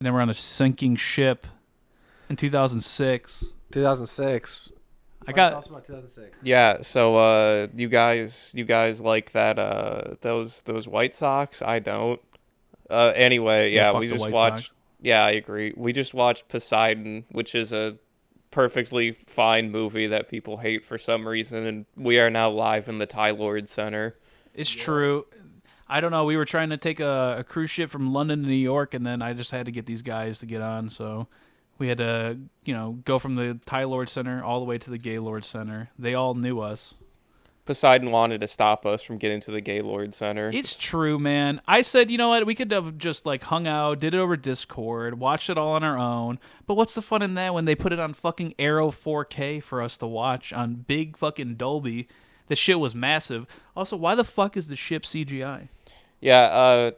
And then we're on a sinking ship in 2006. 2006. I got Talk about 2006. Yeah, so you guys like that those White Sox? I don't. Anyway, yeah, fuck we the just White watched. Sox. Yeah, I agree. We just watched Poseidon, which is a perfectly fine movie that people hate for some reason, and we are now live in the Ty Lord Center. It's true. I don't know. We were trying to take a cruise ship from London to New York, and then I just had to get these guys to get on. So we had to, go from the Ty Lord Center all the way to the Gaylord Center. They all knew us. Poseidon wanted to stop us from getting to the Gaylord Center. It's true, man. I said, you know what? We could have just hung out, did it over Discord, watched it all on our own. But what's the fun in that when they put it on fucking Arrow 4K for us to watch on big fucking Dolby? The shit was massive. Also, why the fuck is the ship CGI? Yeah,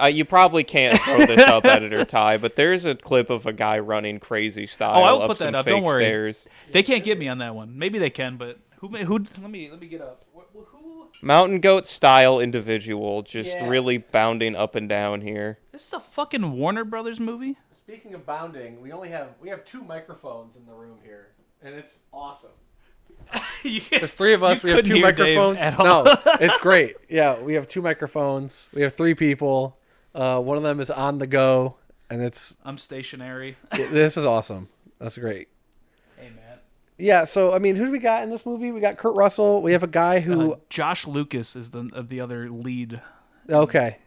you probably can't throw this up, Editor Ty, but there's a clip of a guy running crazy style I'll up put some that up. fake Don't worry. stairs. They can't get me on that one. Maybe they can, but who? Let me get up. Who? Mountain goat style individual, just Yeah. really bounding up and down here. This is a fucking Warner Brothers movie. Speaking of bounding, we have 2 microphones in the room here, and it's awesome. There's 3 of us. We have 2 microphones. No, it's great. Yeah, we have 2 microphones. We have 3 people. One of them is on the go, and I'm stationary. this is awesome. That's great. Hey, man. Yeah. So I mean, who do we got in this movie? We got Kurt Russell. We have a guy who. Josh Lucas is the other lead. Okay.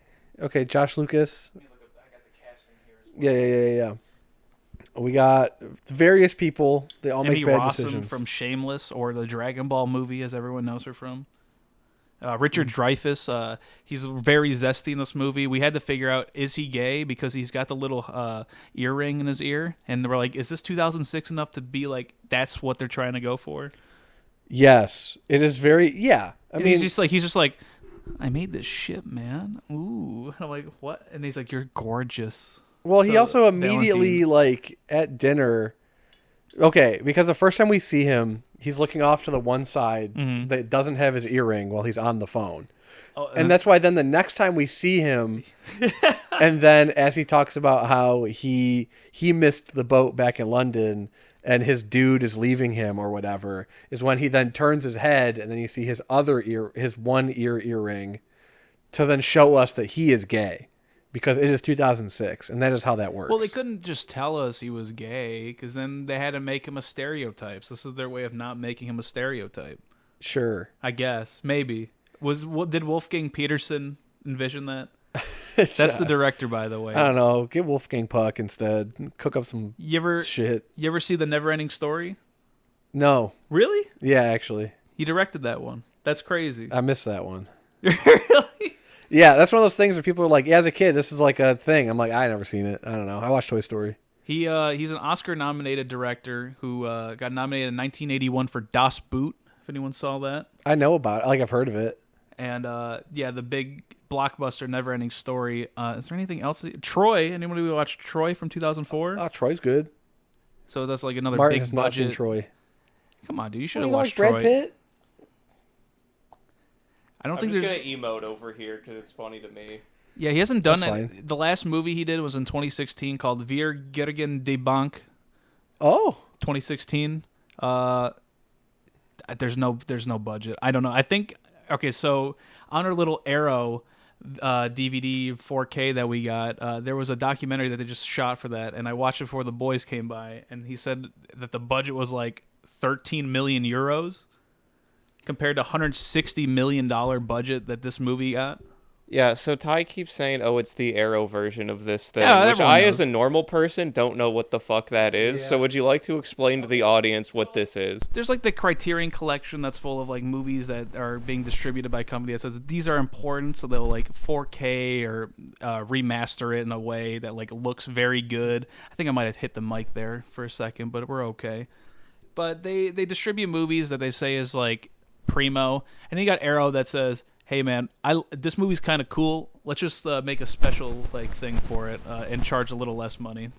Josh Lucas. Let me look up. I got the casting here as well. Yeah. We got various people. They all Emmy make bad Rossum decisions. from Shameless or the Dragon Ball movie, as everyone knows her from. Richard Dreyfuss, he's very zesty in this movie. We had to figure out, is he gay? Because he's got the little earring in his ear. And we're like, is this 2006 enough to be like, that's what they're trying to go for? Yes, it is very. Yeah, I And mean, he's just like, I made this ship, man. Ooh. And I'm like, what? And he's like, you're gorgeous. well, he So, also immediately Valentine. at dinner. Okay, because the first time we see him, he's looking off to the one side that doesn't have his earring while he's on the phone. Oh, And that's why then the next time we see him, and then as he talks about how he missed the boat back in London and his dude is leaving him or whatever, is when he then turns his head and then you see his one earring to then show us that he is gay because it is 2006 and that is how that works. Well, they couldn't just tell us he was gay because then they had to make him a stereotype. So this is their way of not making him a stereotype. Sure. I guess. Maybe. Did Wolfgang Peterson envision that? That's the director, by the way. I don't know. Get Wolfgang Puck instead. Cook up some You ever shit. see The Never-Ending Story? No. Really? Yeah, actually. He directed that one. That's crazy. I missed that one. Really? Yeah, that's one of those things where people are like, yeah, as a kid, this is like a thing. I'm like, I never seen it. I don't know. I watched Toy Story. He's an Oscar-nominated director who got nominated in 1981 for Das Boot, if anyone saw that. I know about it. Like, I've heard of it. And, the big blockbuster Never-Ending Story. Is there anything else? Troy. Anyone who watched Troy from 2004? Oh, Troy's good. So that's like another Martin big has not seen budget. Troy. Come on, dude. You should Oh, have you watched like Troy. Brad Pitt? I don't I'm think just there's... gonna emote over here because it's funny to me. Yeah, he hasn't done That's it. fine. The last movie he did was in 2016 called Wir Gergen de Bank. Oh. 2016. There's no budget. I don't know. I think so on our little Arrow DVD 4K that we got, there was a documentary that they just shot for that, and I watched it before the boys came by, and he said that the budget was like 13 million euros compared to $160 million budget that this movie got. Yeah, so Ty keeps saying, oh, it's the Arrow version of this thing, Yeah, which everyone I, knows. as a normal person, don't know what the fuck that is. Yeah. So would you like to explain to the audience what this is? There's like the Criterion collection that's full of like movies that are being distributed by a company that says these are important, so they'll like 4K or remaster it in a way that like looks very good. I think I might have hit the mic there for a second, but we're okay. But they distribute movies that they say is like primo, and then you got Arrow that says, hey man, this movie's kind of cool. Let's just make a special like thing for it and charge a little less money.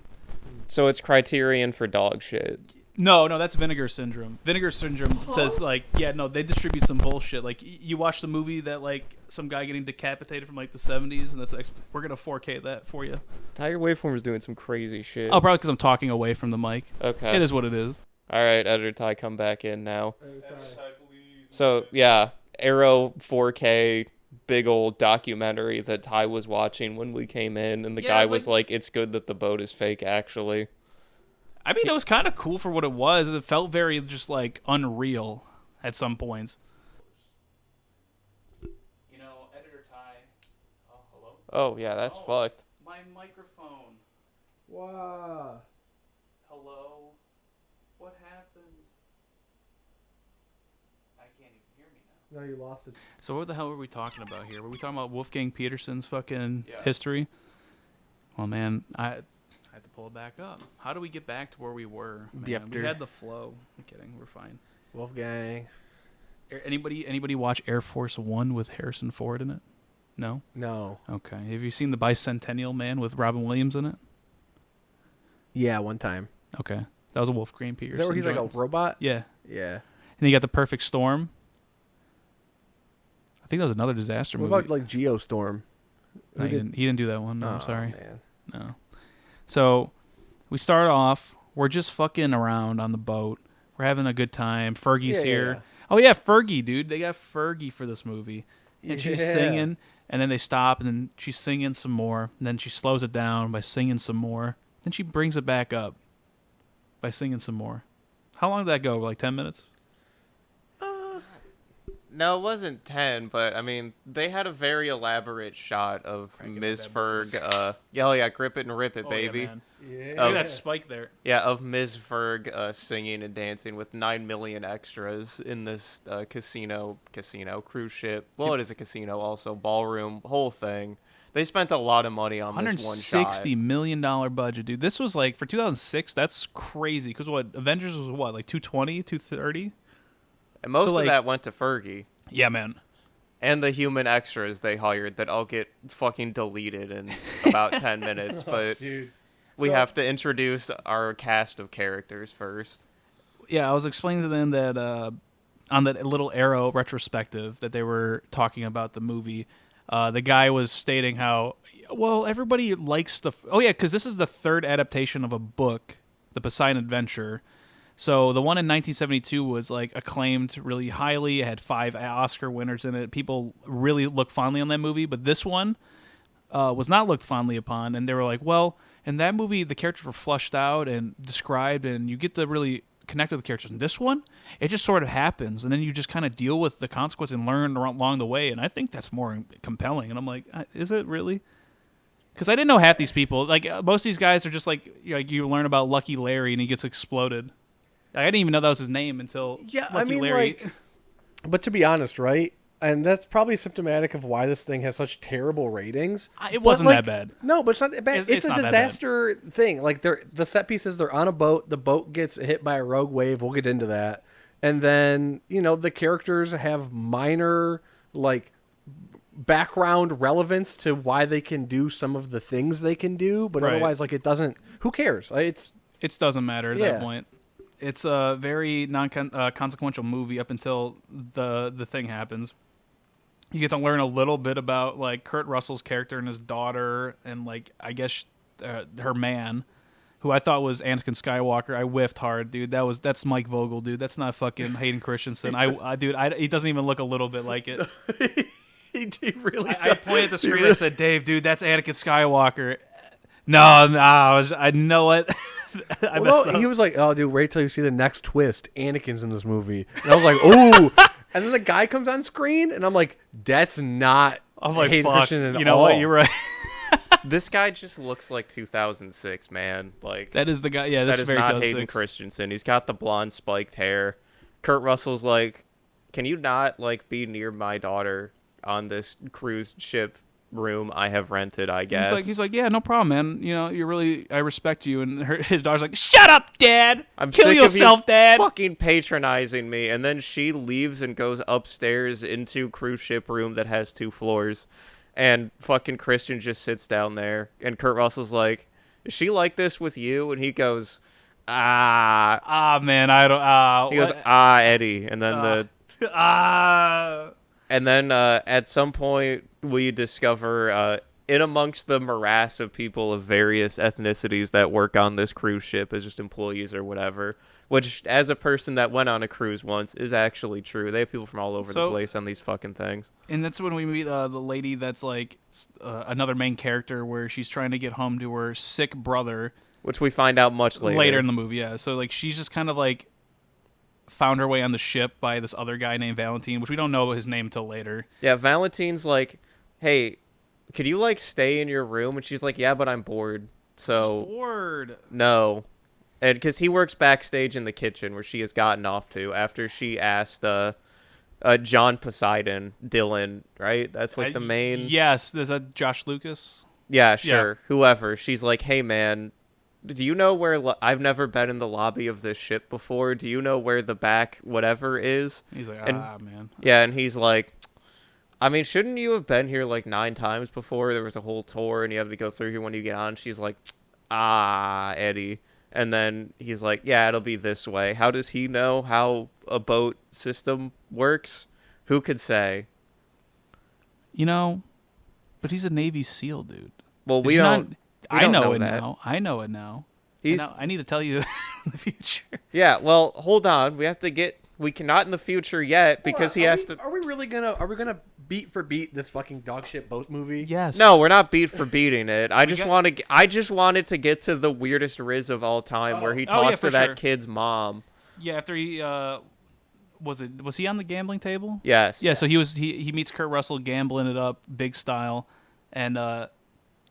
So it's Criterion for dog shit. No, that's Vinegar Syndrome. Vinegar Syndrome says like, yeah, no, they distribute some bullshit. Like you watch the movie that like some guy getting decapitated from like the 70s, and that's like, we're gonna 4K that for you. Tiger Waveform is doing some crazy shit. Oh, probably because I'm talking away from the mic. Okay. It is what it is. All right, Editor Ty, come back in now. So yeah, Arrow 4K. Big old documentary that Ty was watching when we came in, and the guy was like, "It's good that the boat is fake." Actually, I mean, it was kind of cool for what it was. It felt very just like unreal at some points. You know, Editor Ty. Oh, hello. Oh yeah, that's fucked. My microphone. Wow. Hello. What happened? I can't even hear me now. No, you lost it. So what the hell were we talking about here? Were we talking about Wolfgang Petersen's fucking history? Well, man, I had to pull it back up. How do we get back to where we were? Man, we had the flow. I'm kidding. We're fine. Wolfgang. Anybody watch Air Force One with Harrison Ford in it? No? No. Okay. Have you seen The Bicentennial Man with Robin Williams in it? Yeah, one time. Okay. That was a Wolfgang Petersen. Is that where he's like a robot? Yeah. Yeah. And he got The Perfect Storm. I think that was another disaster What movie. about like Geostorm? No, he didn't do that one. No, I'm sorry. Man. No. So we start off. We're just fucking around on the boat. We're having a good time. Fergie's here. Yeah. Oh yeah, Fergie, dude. They got Fergie for this movie, and she's singing. And then they stop, and then she's singing some more. And then she slows it down by singing some more. Then she brings it back up by singing some more. How long did that go? Like 10 minutes? No, it wasn't 10, but I mean, they had a very elaborate shot of Ms. Ferg. Yeah, grip it and rip it, baby. Yeah, Look at that spike there. Yeah, of Ms. Ferg singing and dancing with 9 million extras in this casino, cruise ship. Well, it is a casino also, ballroom, whole thing. They spent a lot of money on this one shot. $160 million budget, dude. This was like, for 2006, that's crazy. Because what, Avengers was what, like 220, 230? And most of that went to Fergie. Yeah, man. And the human extras they hired that all get fucking deleted in about 10 minutes. But we have to introduce our cast of characters first. Yeah, I was explaining to them that on that little Arrow retrospective that they were talking about the movie, the guy was stating how, well, everybody likes the... Oh, yeah, because this is the third adaptation of a book, The Poseidon Adventure. So the one in 1972 was like acclaimed really highly. It had 5 Oscar winners in it. People really looked fondly on that movie, but this one was not looked fondly upon. And they were like, well, in that movie, the characters were flushed out and described, and you get to really connect with the characters. In this one, it just sort of happens, and then you just kind of deal with the consequence and learn along the way. And I think that's more compelling. And I'm like, is it really? Because I didn't know half these people. Like most of these guys are just like you learn about Lucky Larry, and he gets exploded. I didn't even know that was his name until Lucky Larry. But to be honest, right? And that's probably symptomatic of why this thing has such terrible ratings. It wasn't that bad. No, but it's not that bad. It's a disaster thing. Like the set pieces, they're on a boat. The boat gets hit by a rogue wave. We'll get into that. And then, the characters have minor, like, background relevance to why they can do some of the things they can do. But otherwise, like, it doesn't... Who cares? It doesn't matter at that point. It's a very non-consequential movie up until the thing happens. You get to learn a little bit about like Kurt Russell's character and his daughter, and like I guess her man, who I thought was Anakin Skywalker. I whiffed hard, dude. That's Mike Vogel, dude. That's not fucking Hayden Christensen. He doesn't even look a little bit like it. he really. I pointed at the screen and said, "Dave, dude, that's Anakin Skywalker." No, I know it. He was like, "Oh, dude, wait till you see the next twist. Anakin's in this movie." And I was like, "Ooh!" And then the guy comes on screen, and I'm like, "That's not." I'm like, Hayden "Fuck." Christensen You know what? You're right. This guy just looks like 2006, man. Like that is the guy. Yeah, this that is very not 2006. Hayden Christensen. He's got the blonde spiked hair. Kurt Russell's like, "Can you not like be near my daughter on this cruise ship room I have rented, I guess?" He's like, yeah, no problem, man. I respect you. And his daughter's like, shut up, Dad. Kill yourself, Dad. Fucking patronizing me. And then she leaves and goes upstairs into cruise ship room that has 2 floors. And fucking Christian just sits down there. And Kurt Russell's like, is she like this with you? And he goes, man, I don't. He goes, Eddie, and then and then at some point we discover in amongst the morass of people of various ethnicities that work on this cruise ship as just employees or whatever, which as a person that went on a cruise once is actually true. They have people from all over the place on these fucking things. And that's when we meet the lady that's like another main character where she's trying to get home to her sick brother. Which we find out much later. Later in the movie, yeah. So like she's just kind of like found her way on the ship by this other guy named Valentine, which we don't know his name until later. Yeah, Valentine's like, hey, could you like stay in your room? And she's like, yeah, but I'm bored. So she's bored. No. And because he works backstage in the kitchen where she has gotten off to after she asked John Poseidon, Dylan, right? That's like the main. Yes, is that Josh Lucas? Yeah, sure. Yeah. Whoever. She's like, hey man, do you know where I've never been in the lobby of this ship before? Do you know where the back whatever is? He's like, man. Yeah, and he's like, I mean, shouldn't you have been here like 9 times before? There was a whole tour and you have to go through here when you get on. She's like, Eddie. And then he's like, yeah, it'll be this way. How does he know how a boat system works? Who could say? You know, but he's a Navy SEAL, dude. Well, we don't. I know it now. I know it now. I need to tell you in the future. Yeah, well, hold on. We cannot in the future yet because he has to. Are we really gonna beat for beat this fucking dog shit boat movie? Yes. No, we're not beat for beating it. I just wanted to get to the weirdest Riz of all time where he talks to that kid's mom. Yeah, after he was he on the gambling table? Yes. Yeah, so he meets Kurt Russell gambling it up big style, and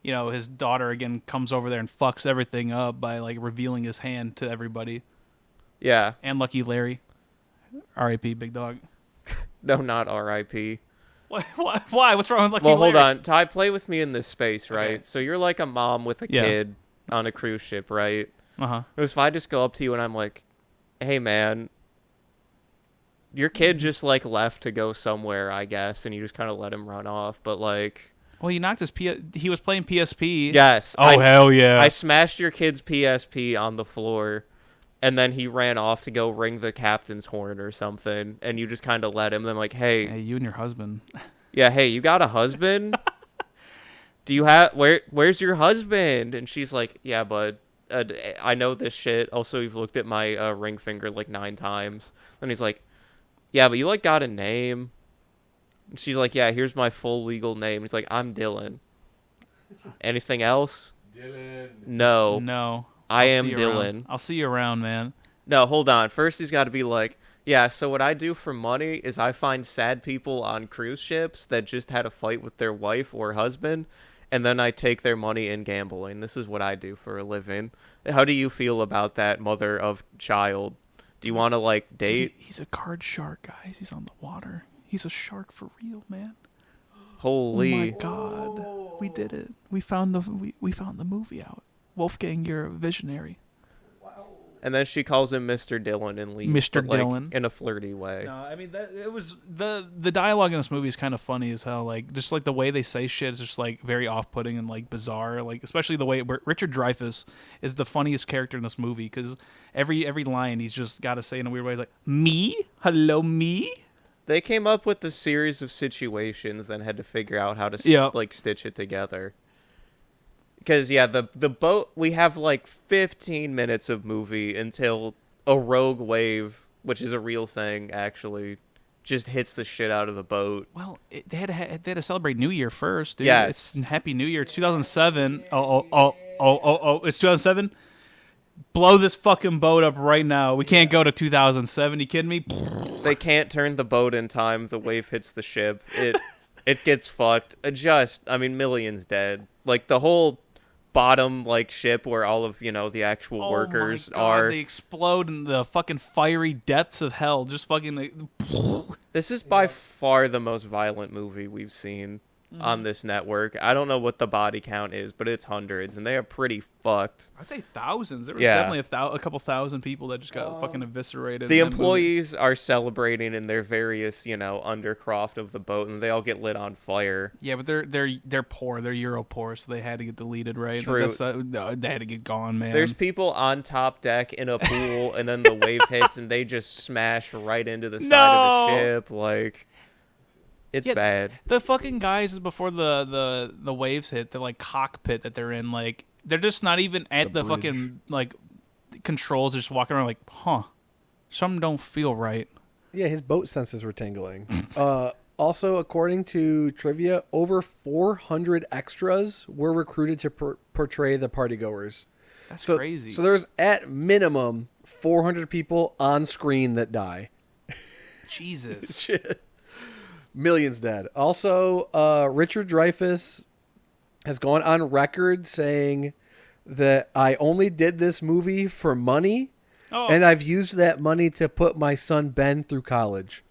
his daughter again comes over there and fucks everything up by like revealing his hand to everybody. Yeah. And Lucky Larry. R.I.P. Big Dog. No, not R.I.P. Why? What's wrong with Lucky Larry? Well, Larry? hold on. Ty, play with me in this space, right? Okay. So you're like a mom with a kid on a cruise ship, right? Uh-huh. If I just go up to you and I'm like, hey, man, your kid just like left to go somewhere, I guess, and you just kind of let him run off, but like... Well, he knocked his he was playing PSP. Yes. Hell yeah. I smashed your kid's PSP on the floor. And then he ran off to go ring the captain's horn or something, and you just kind of let him. Then like, hey, you and your husband. Yeah, hey, you got a husband? Do you have where's your husband? And she's like, yeah, bud, I know this shit. Also, you've looked at my ring finger like 9 times. And he's like, yeah, but you like got a name. And she's like, yeah, here's my full legal name. He's like, I'm Dylan. Anything else? Dylan. No. I am Dylan. I'll see you around, man. No, hold on. First, he's got to be like, yeah, so what I do for money is I find sad people on cruise ships that just had a fight with their wife or husband, and then I take their money in gambling. This is what I do for a living. How do you feel about that, mother of child? Do you want to, like, date? He's a card shark, guys. He's on the water. He's a shark for real, man. Holy. Oh, my God. We did it. We found the movie out. Wolfgang, you're a visionary. Wow. And then she calls him Mr. Dylan and leaves. Mr. Dylan. Like, in a flirty way. No, I mean, it was the dialogue in this movie is kind of funny as hell. Like, just like the way they say shit is just like very off-putting and like bizarre. Like, especially the way Richard Dreyfuss is the funniest character in this movie because every line he's just got to say in a weird way. He's like, me? Hello, me? They came up with a series of situations, then had to figure out how to like stitch it together. Because, yeah, the boat, we have like 15 minutes of movie until a rogue wave, which is a real thing, actually, just hits the shit out of the boat. Well, they had to celebrate New Year first, dude. Yes. It's Happy New Year, 2007. Oh, it's 2007? Blow this fucking boat up right now. We can't go to 2007. You kidding me? They can't turn the boat in time. The wave hits the ship. It gets fucked. Millions dead. Like, the whole bottom like ship where all of the actual workers are. They explode in the fucking fiery depths of hell. Just fucking. This is by far the most violent movie we've seen. on this network. I don't know what the body count is, but it's hundreds, and they are pretty fucked. I'd say thousands. There was definitely a couple thousand people that just got fucking eviscerated. The employees are celebrating in their various, undercroft of the boat, and they all get lit on fire. Yeah, but they're poor. They're Euro poor, so they had to get deleted, right? True. They had to get gone, man. There's people on top deck in a pool, and then the wave hits, and they just smash right into the side of the ship. Like, it's bad. The fucking guys before the waves hit, the like cockpit that they're in, like they're just not even at the fucking like controls. They're just walking around like, something don't feel right. Yeah, his boat senses were tingling. Also, according to trivia, over 400 extras were recruited to portray the partygoers. That's crazy. So there's at minimum 400 people on screen that die. Jesus. Shit. Millions dead. Also, Richard Dreyfuss has gone on record saying that I only did this movie for money, and I've used that money to put my son Ben through college.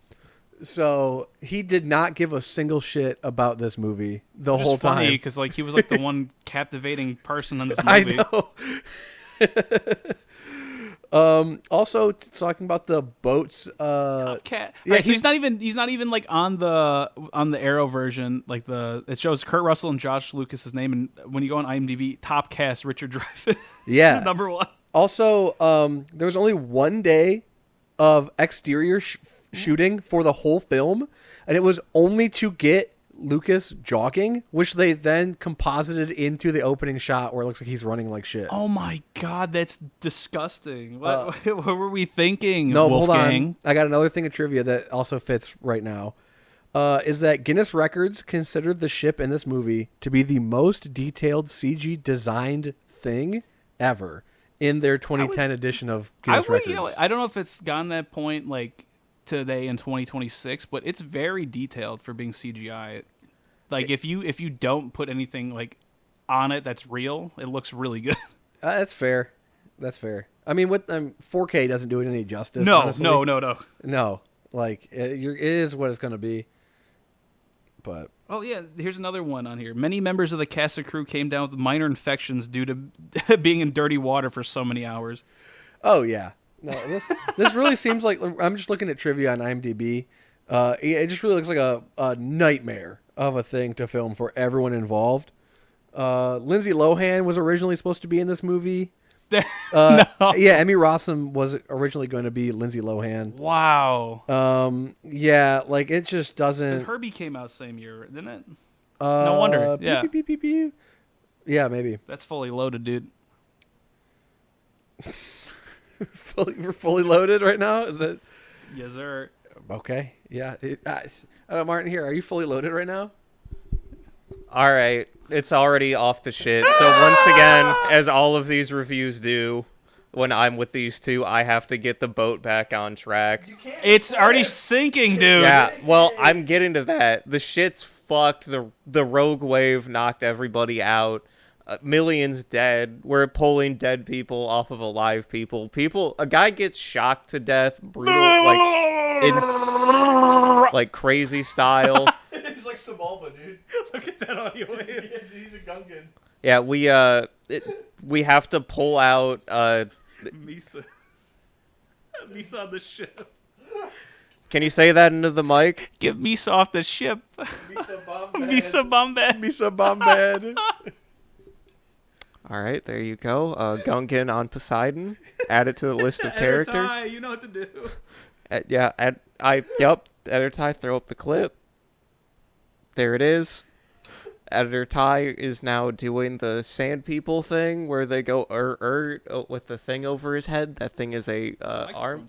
So he did not give a single shit about this movie the whole time. Funny because like he was like the one captivating person in this movie. I know. Also talking about the boats. Cat. Yeah, right, so he's not even like on the Arrow version. Like it shows Kurt Russell and Josh Lucas's name, and when you go on IMDb, top cast Richard Dreyfuss. Yeah, number one. Also, there was only 1 day of exterior shooting for the whole film, and it was only to get Lucas jogging, which they then composited into the opening shot where it looks like he's running like shit. Oh my god, that's disgusting. What were we thinking? No, Wolfgang? hold on. I got another thing of trivia that also fits right now. Is that Guinness Records considered the ship in this movie to be the most detailed CG designed thing ever in their 2010 edition of Guinness Records. I don't know if it's gotten that point like today in 2026, but it's very detailed for being CGI. Like if you don't put anything like on it that's real, it looks really good. That's fair. That's fair. I mean, 4K doesn't do it any justice. No, honestly. no. Like it is what it's going to be. But yeah, here's another one on here. Many members of the cast and crew came down with minor infections due to being in dirty water for so many hours. Oh yeah. No, this really seems like, I'm just looking at trivia on IMDb. It just really looks like a nightmare of a thing to film for everyone involved. Lindsay Lohan was originally supposed to be in this movie. No. Yeah, Emmy Rossum was originally going to be Lindsay Lohan. Wow. Yeah, like it just doesn't. Herbie came out same year, didn't it? No wonder. Yeah. Pew, pew, pew, pew. Yeah, maybe. That's fully loaded, dude. We're fully loaded right now? Is it? Yes, sir. Okay. Yeah. Martin, here, are you fully loaded right now? All right. It's already off the shit. So once again, as all of these reviews do, when I'm with these two, I have to get the boat back on track. It's already sinking, dude. Yeah, well, I'm getting to that. The shit's fucked. The rogue wave knocked everybody out. Millions dead. We're pulling dead people off of alive people. A guy gets shocked to death, brutal, like crazy style. He's like Sabalba, dude. Look at that audio wave. He's a Gungan. Yeah, we have to pull out Misa on the ship. Can you say that into the mic? Get Misa off the ship. Misa Bombad. Misa Bombad. All right, there you go. Gungan on Poseidon. Add it to the list of characters. Editor, you know what to do. Editor Ty, throw up the clip. There it is. Editor Ty is now doing the sand people thing where they go with the thing over his head. That thing is a arm,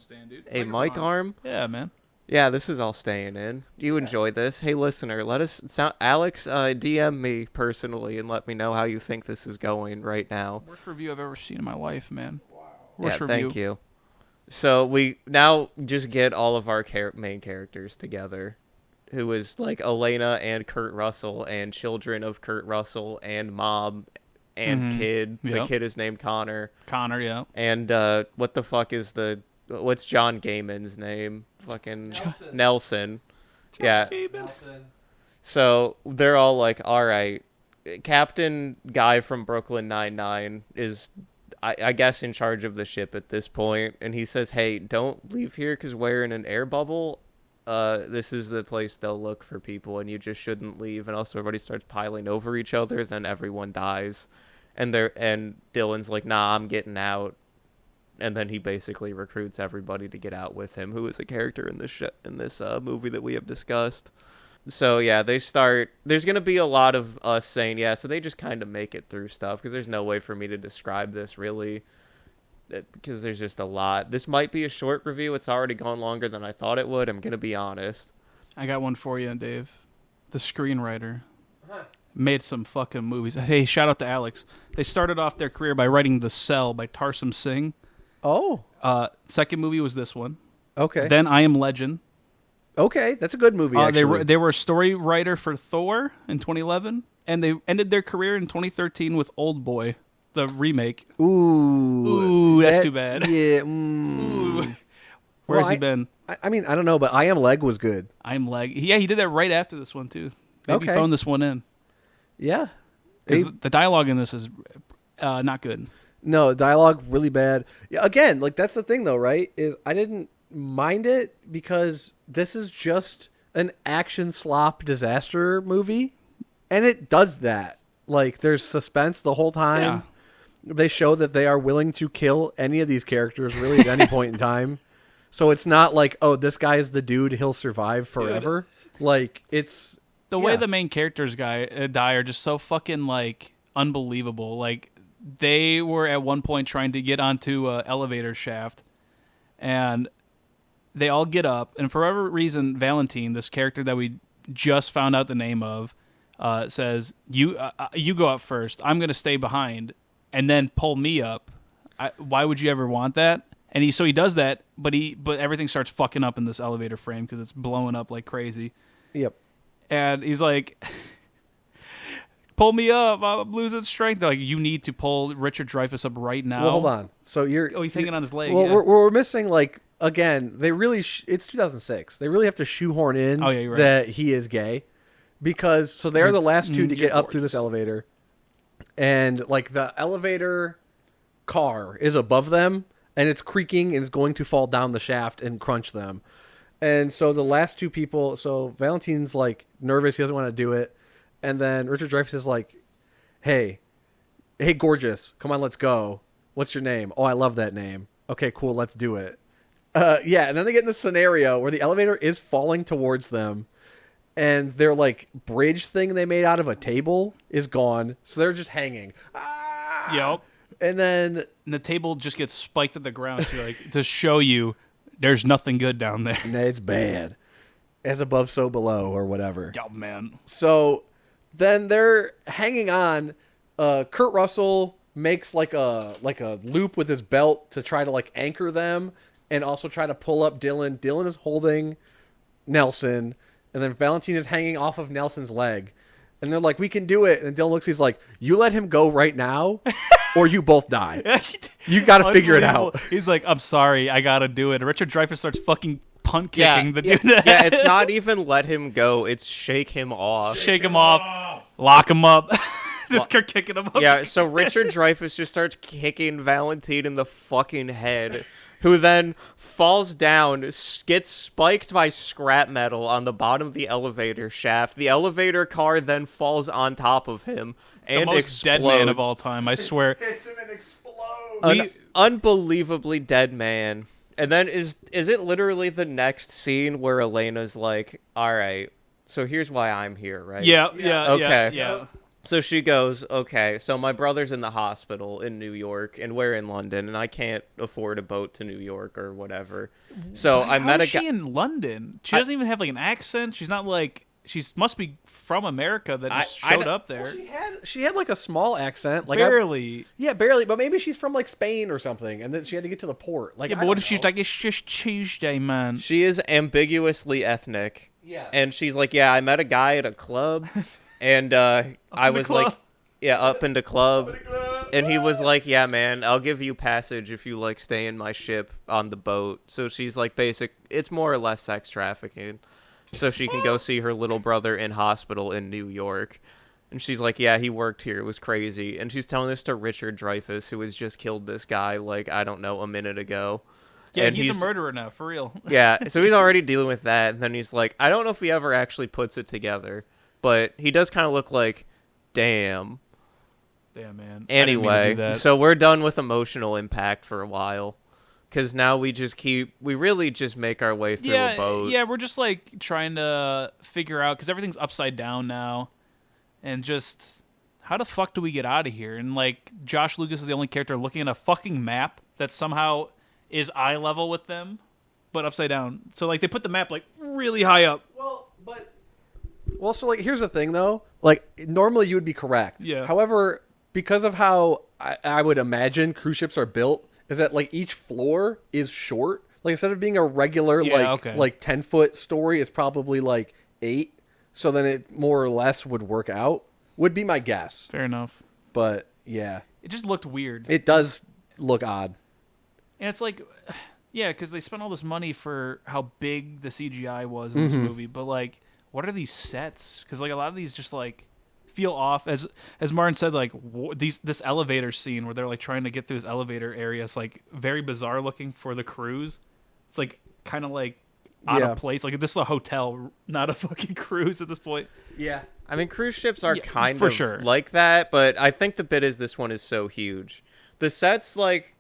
a mic arm. Yeah, man. Yeah, this is all staying in. You enjoy this. Hey, listener, Alex, DM me personally and let me know how you think this is going right now. Worst review I've ever seen in my life, man. Wow. Worst review. Thank you. So we now just get all of our main characters together, who is like Elena and Kurt Russell and children of Kurt Russell and mom and kid. Yep. The kid is named Connor. Connor, yeah. And what the fuck is what's John Gaiman's name? Fucking Nelson. Yeah. Nelson. So they're all like, all right, Captain Guy from Brooklyn Nine-Nine is, I guess, in charge of the ship at this point. And he says, hey, don't leave here because we're in an air bubble. This is the place they'll look for people, and you just shouldn't leave. And also everybody starts piling over each other, then everyone dies. And Dylan's like, nah, I'm getting out. And then he basically recruits everybody to get out with him, who is a character in this movie that we have discussed. So yeah, they start. There's gonna be a lot of us saying yeah. So they just kind of make it through stuff because there's no way for me to describe this really, because there's just a lot. This might be a short review. It's already gone longer than I thought it would. I'm gonna be honest. I got one for you, Dave. The screenwriter made some fucking movies. Hey, shout out to Alex. They started off their career by writing The Cell by Tarsem Singh. Oh. Second movie was this one. Okay. Then I Am Legend. Okay, that's a good movie, actually. They were a story writer for Thor in 2011, and they ended their career in 2013 with Old Boy, the remake. Ooh, that's too bad. Yeah. Ooh. Where's he been? I mean, I don't know, but I Am Leg was good. I Am Leg. Yeah, he did that right after this one, too. Maybe Okay. phone this one in. Yeah. Because the dialogue in this is not good. No, dialogue really bad. Yeah, again, like that's the thing though, right? Is I didn't mind it because this is just an action slop disaster movie, and it does that. Like there's suspense the whole time. Yeah. They show that they are willing to kill any of these characters really at any point in time. So it's not like, oh, this guy is the dude, he'll survive forever. Like it's the way the main characters die are just so fucking like unbelievable. Like they were at one point trying to get onto an elevator shaft, and they all get up, and for whatever reason, Valentine, this character that we just found out the name of, says, "You go up first. I'm gonna stay behind, and then pull me up." Why would you ever want that? And he does that, but everything starts fucking up in this elevator frame because it's blowing up like crazy. Yep. And he's like, pull me up. I'm losing strength. They're like, you need to pull Richard Dreyfuss up right now. Well, hold on. So he's hanging on his leg. Well, yeah. we're missing like again. They really it's 2006. They really have to shoehorn in you're right. that he is gay because they're the last two to get up through this elevator, and like the elevator car is above them and it's creaking and it's going to fall down the shaft and crunch them. And so the last two people, so Valentine's like nervous, he doesn't want to do it. And then Richard Dreyfuss is like, hey, gorgeous, come on, let's go. What's your name? Oh, I love that name. Okay, cool, let's do it. Yeah, and then they get in this scenario where the elevator is falling towards them, and their like bridge thing they made out of a table is gone, so they're just hanging. Ah! Yep. And then the table just gets spiked at the ground to show you there's nothing good down there. It's bad. As above, so below, or whatever. Oh, man. So then they're hanging on. Kurt Russell makes like a loop with his belt to try to like anchor them and also try to pull up Dylan. Dylan is holding Nelson, and then Valentine is hanging off of Nelson's leg. And they're like, we can do it. And Dylan looks, he's like, you let him go right now or you both die. You got to figure it out. He's like, I'm sorry, I got to do it. And Richard Dreyfuss starts fucking punt kicking the dude. Yeah, it's not even let him go. It's shake him off. Shake him off. Lock him up. Just start kicking him up. Yeah, so Richard Dreyfuss just starts kicking Valentine in the fucking head, who then falls down, gets spiked by scrap metal on the bottom of the elevator shaft. The elevator car then falls on top of him and the most explodes. dead man of all time, I swear. Hits him and explodes. An unbelievably dead man. And then is it literally the next scene where Elena's like, all right, so here's why I'm here, right? Yeah. Okay. Yeah. So she goes, okay, so my brother's in the hospital in New York, and we're in London, and I can't afford a boat to New York or whatever. So I met a guy. How is she in London? She doesn't even have like an accent. She's not like, she must be from America that just showed up there. Well, she had like a small accent. Like barely. Barely, but maybe she's from like Spain or something, and then she had to get to the port. Like, yeah, but what if she's like, it's just Tuesday, man? She is ambiguously ethnic. Yeah. And she's like, yeah, I met a guy at a club. And I was like, yeah, up in the club. And he was like, yeah, man, I'll give you passage if you like stay in my ship on the boat. So she's like it's more or less sex trafficking. so she can go see her little brother in hospital in New York. And she's like, yeah, he worked here. It was crazy. And she's telling this to Richard Dreyfuss, who has just killed this guy, like, I don't know, a minute ago. Yeah, and he's a murderer now, for real. Yeah, so he's already dealing with that. And then he's like, I don't know if he ever actually puts it together. But he does kind of look like, damn. Damn, man. Anyway, so we're done with emotional impact for a while. Because now we really just make our way through a boat. Yeah, we're just, like, trying to figure out, because everything's upside down now. And just, how the fuck do we get out of here? And, like, Josh Lucas is the only character looking at a fucking map that somehow is eye level with them, but upside down. So, like, they put the map, like, really high up. Well, so, like, here's the thing, though. Like, normally you would be correct. Yeah. However, because of how I would imagine cruise ships are built, is that, like, each floor is short. Like, instead of being a regular, like 10-foot story, it's probably, like, 8. So then it more or less would work out, would be my guess. Fair enough. But, yeah. It just looked weird. It does look odd. And it's like, yeah, because they spent all this money for how big the CGI was in this movie. But, like, what are these sets? Because, like, a lot of these just, like, feel off. As Martin said, like, this elevator scene where they're, like, trying to get through this elevator area is, like, very bizarre looking for the cruise. It's, like, kind of, like, out of place. Like, this is a hotel, not a fucking cruise at this point. Yeah. I mean, cruise ships are kind for of sure. like that, but I think the bit is this one is so huge. The sets, like,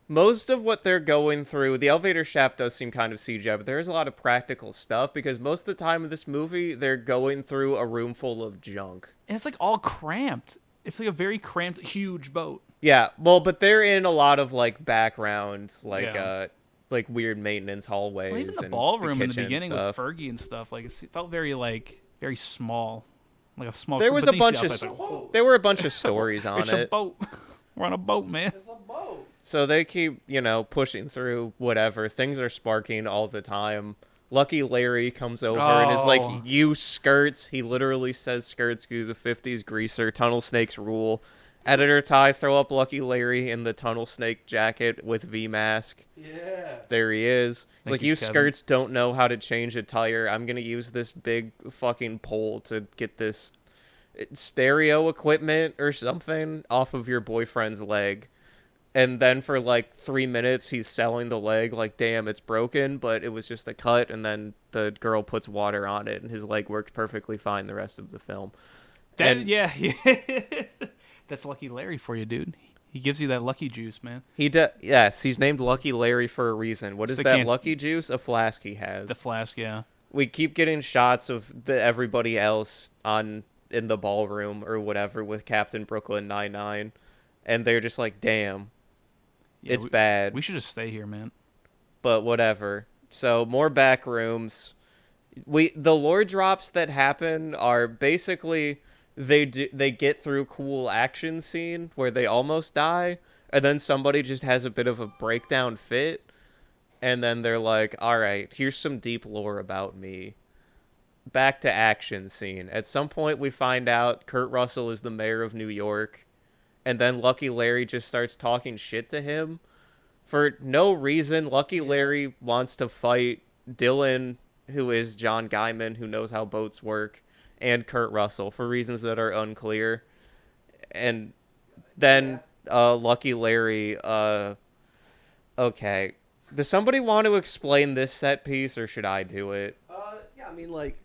most of what they're going through, the elevator shaft does seem kind of CGI, but there is a lot of practical stuff because most of the time in this movie, they're going through a room full of junk. And it's, like, all cramped. It's, like, a very cramped, huge boat. Yeah, well, but they're in a lot of, like, background, like weird maintenance hallways. Well, even the and ballroom in the kitchen beginning with stuff. Fergie and stuff, like, it felt very, like, very small. Like a small. There was but a then you bunch see of outside, it's like, there were a bunch of stories on it's it. a boat. We're on a boat, man. It's a boat. So they keep, pushing through whatever. Things are sparking all the time. Lucky Larry comes over and is like, you skirts. He literally says skirts because he's a 50s greaser. Tunnel snakes rule. Editor Ty, throw up Lucky Larry in the tunnel snake jacket with V-mask. Yeah. There he is. It's like, you Kevin. skirts don't know how to change a tire. I'm going to use this big fucking pole to get this stereo equipment or something off of your boyfriend's leg. And then for like 3 minutes, he's selling the leg like, damn, it's broken, but it was just a cut. And then the girl puts water on it and his leg works perfectly fine the rest of the film. Yeah. That's Lucky Larry for you, dude. He gives you that lucky juice, man. Yes, he's named Lucky Larry for a reason. What is the that lucky juice? A flask he has. The flask, yeah. We keep getting shots of everybody else in the ballroom or whatever with Captain Brooklyn 99, and they're just like, damn, it's bad. We should just stay here, man. But whatever. So more back rooms. The lore drops that happen are basically they get through cool action scene where they almost die, and then somebody just has a bit of a breakdown fit, and then they're like, all right, here's some deep lore about me. Back to action scene. At some point we find out Kurt Russell is the mayor of New York, and then Lucky Larry just starts talking shit to him. For no reason, Lucky Larry wants to fight Dylan, who is John Guyman, who knows how boats work, and Kurt Russell for reasons that are unclear. And then Lucky Larry, okay. Does somebody want to explain this set piece, or should I do it? Yeah, I mean, like,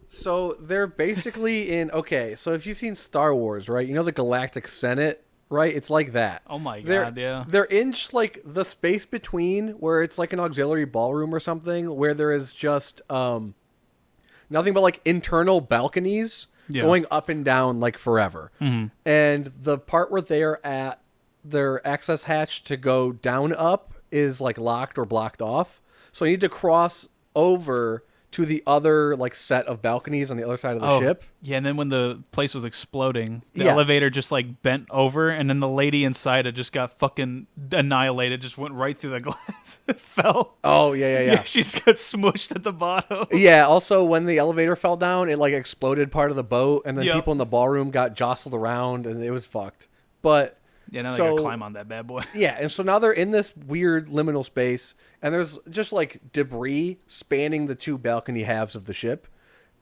so they're basically in, okay, so if you've seen Star Wars, right, you know the Galactic Senate, right? It's like that. Oh my god, yeah. They're in just, like, the space between where it's like an auxiliary ballroom or something, where there is just nothing but, like, internal balconies going up and down, like, forever. Mm-hmm. And the part where they're at their access hatch to go down up is, like, locked or blocked off. So you need to cross over to the other, like, set of balconies on the other side of the ship. Yeah, and then when the place was exploding, the elevator just, like, bent over, and then the lady inside it just got fucking annihilated, just went right through the glass. Fell. Oh, yeah. She just got smushed at the bottom. Yeah, also, when the elevator fell down, it, like, exploded part of the boat, and then people in the ballroom got jostled around, and it was fucked. But Yeah, now they So- gotta climb on that bad boy. Yeah, and so now they're in this weird liminal space, and there's just like debris spanning the two balcony halves of the ship,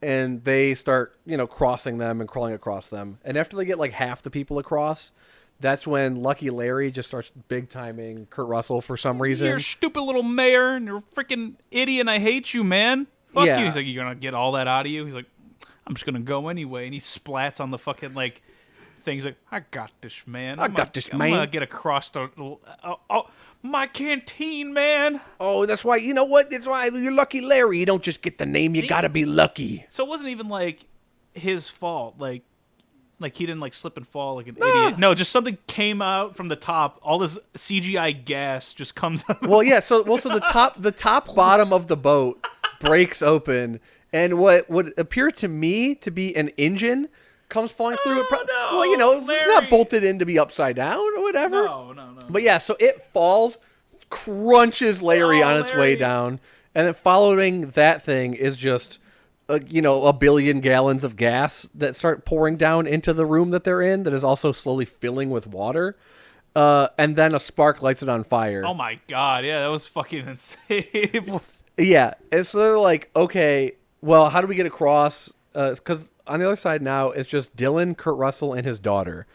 and they start, crossing them and crawling across them. And after they get like half the people across, that's when Lucky Larry just starts big timing Kurt Russell for some reason. You're a stupid little mayor, and you're a freaking idiot, and I hate you, man. Fuck Yeah. you. He's like, you're gonna get all that out of you? He's like, I'm just gonna go anyway. And he splats on the fucking, like, thing. He's like, I got this, man. I got this, I'm man. gonna get across the... my canteen, man. Oh, that's why, you know what? That's why you're Lucky Larry. You don't just get the name. You gotta be lucky. So it wasn't even, like, his fault. Like he didn't, like, slip and fall like an idiot. No, just something came out from the top. All this CGI gas just comes out. Well, yeah. So the top bottom of the boat breaks open, and what would appear to me to be an engine comes falling through it. No, Well, it's Larry. not bolted in to be upside down or whatever. No. But yeah, so it falls, crunches Larry Oh, on its way Larry. down, and then following that thing is just a billion gallons of gas that start pouring down into the room that they're in that is also slowly filling with water. And then a spark lights it on fire. Oh my god, yeah, that was fucking insane. Yeah, and so they're like, okay, well, how do we get across? Because on the other side now, it's just Dylan, Kurt Russell, and his daughter.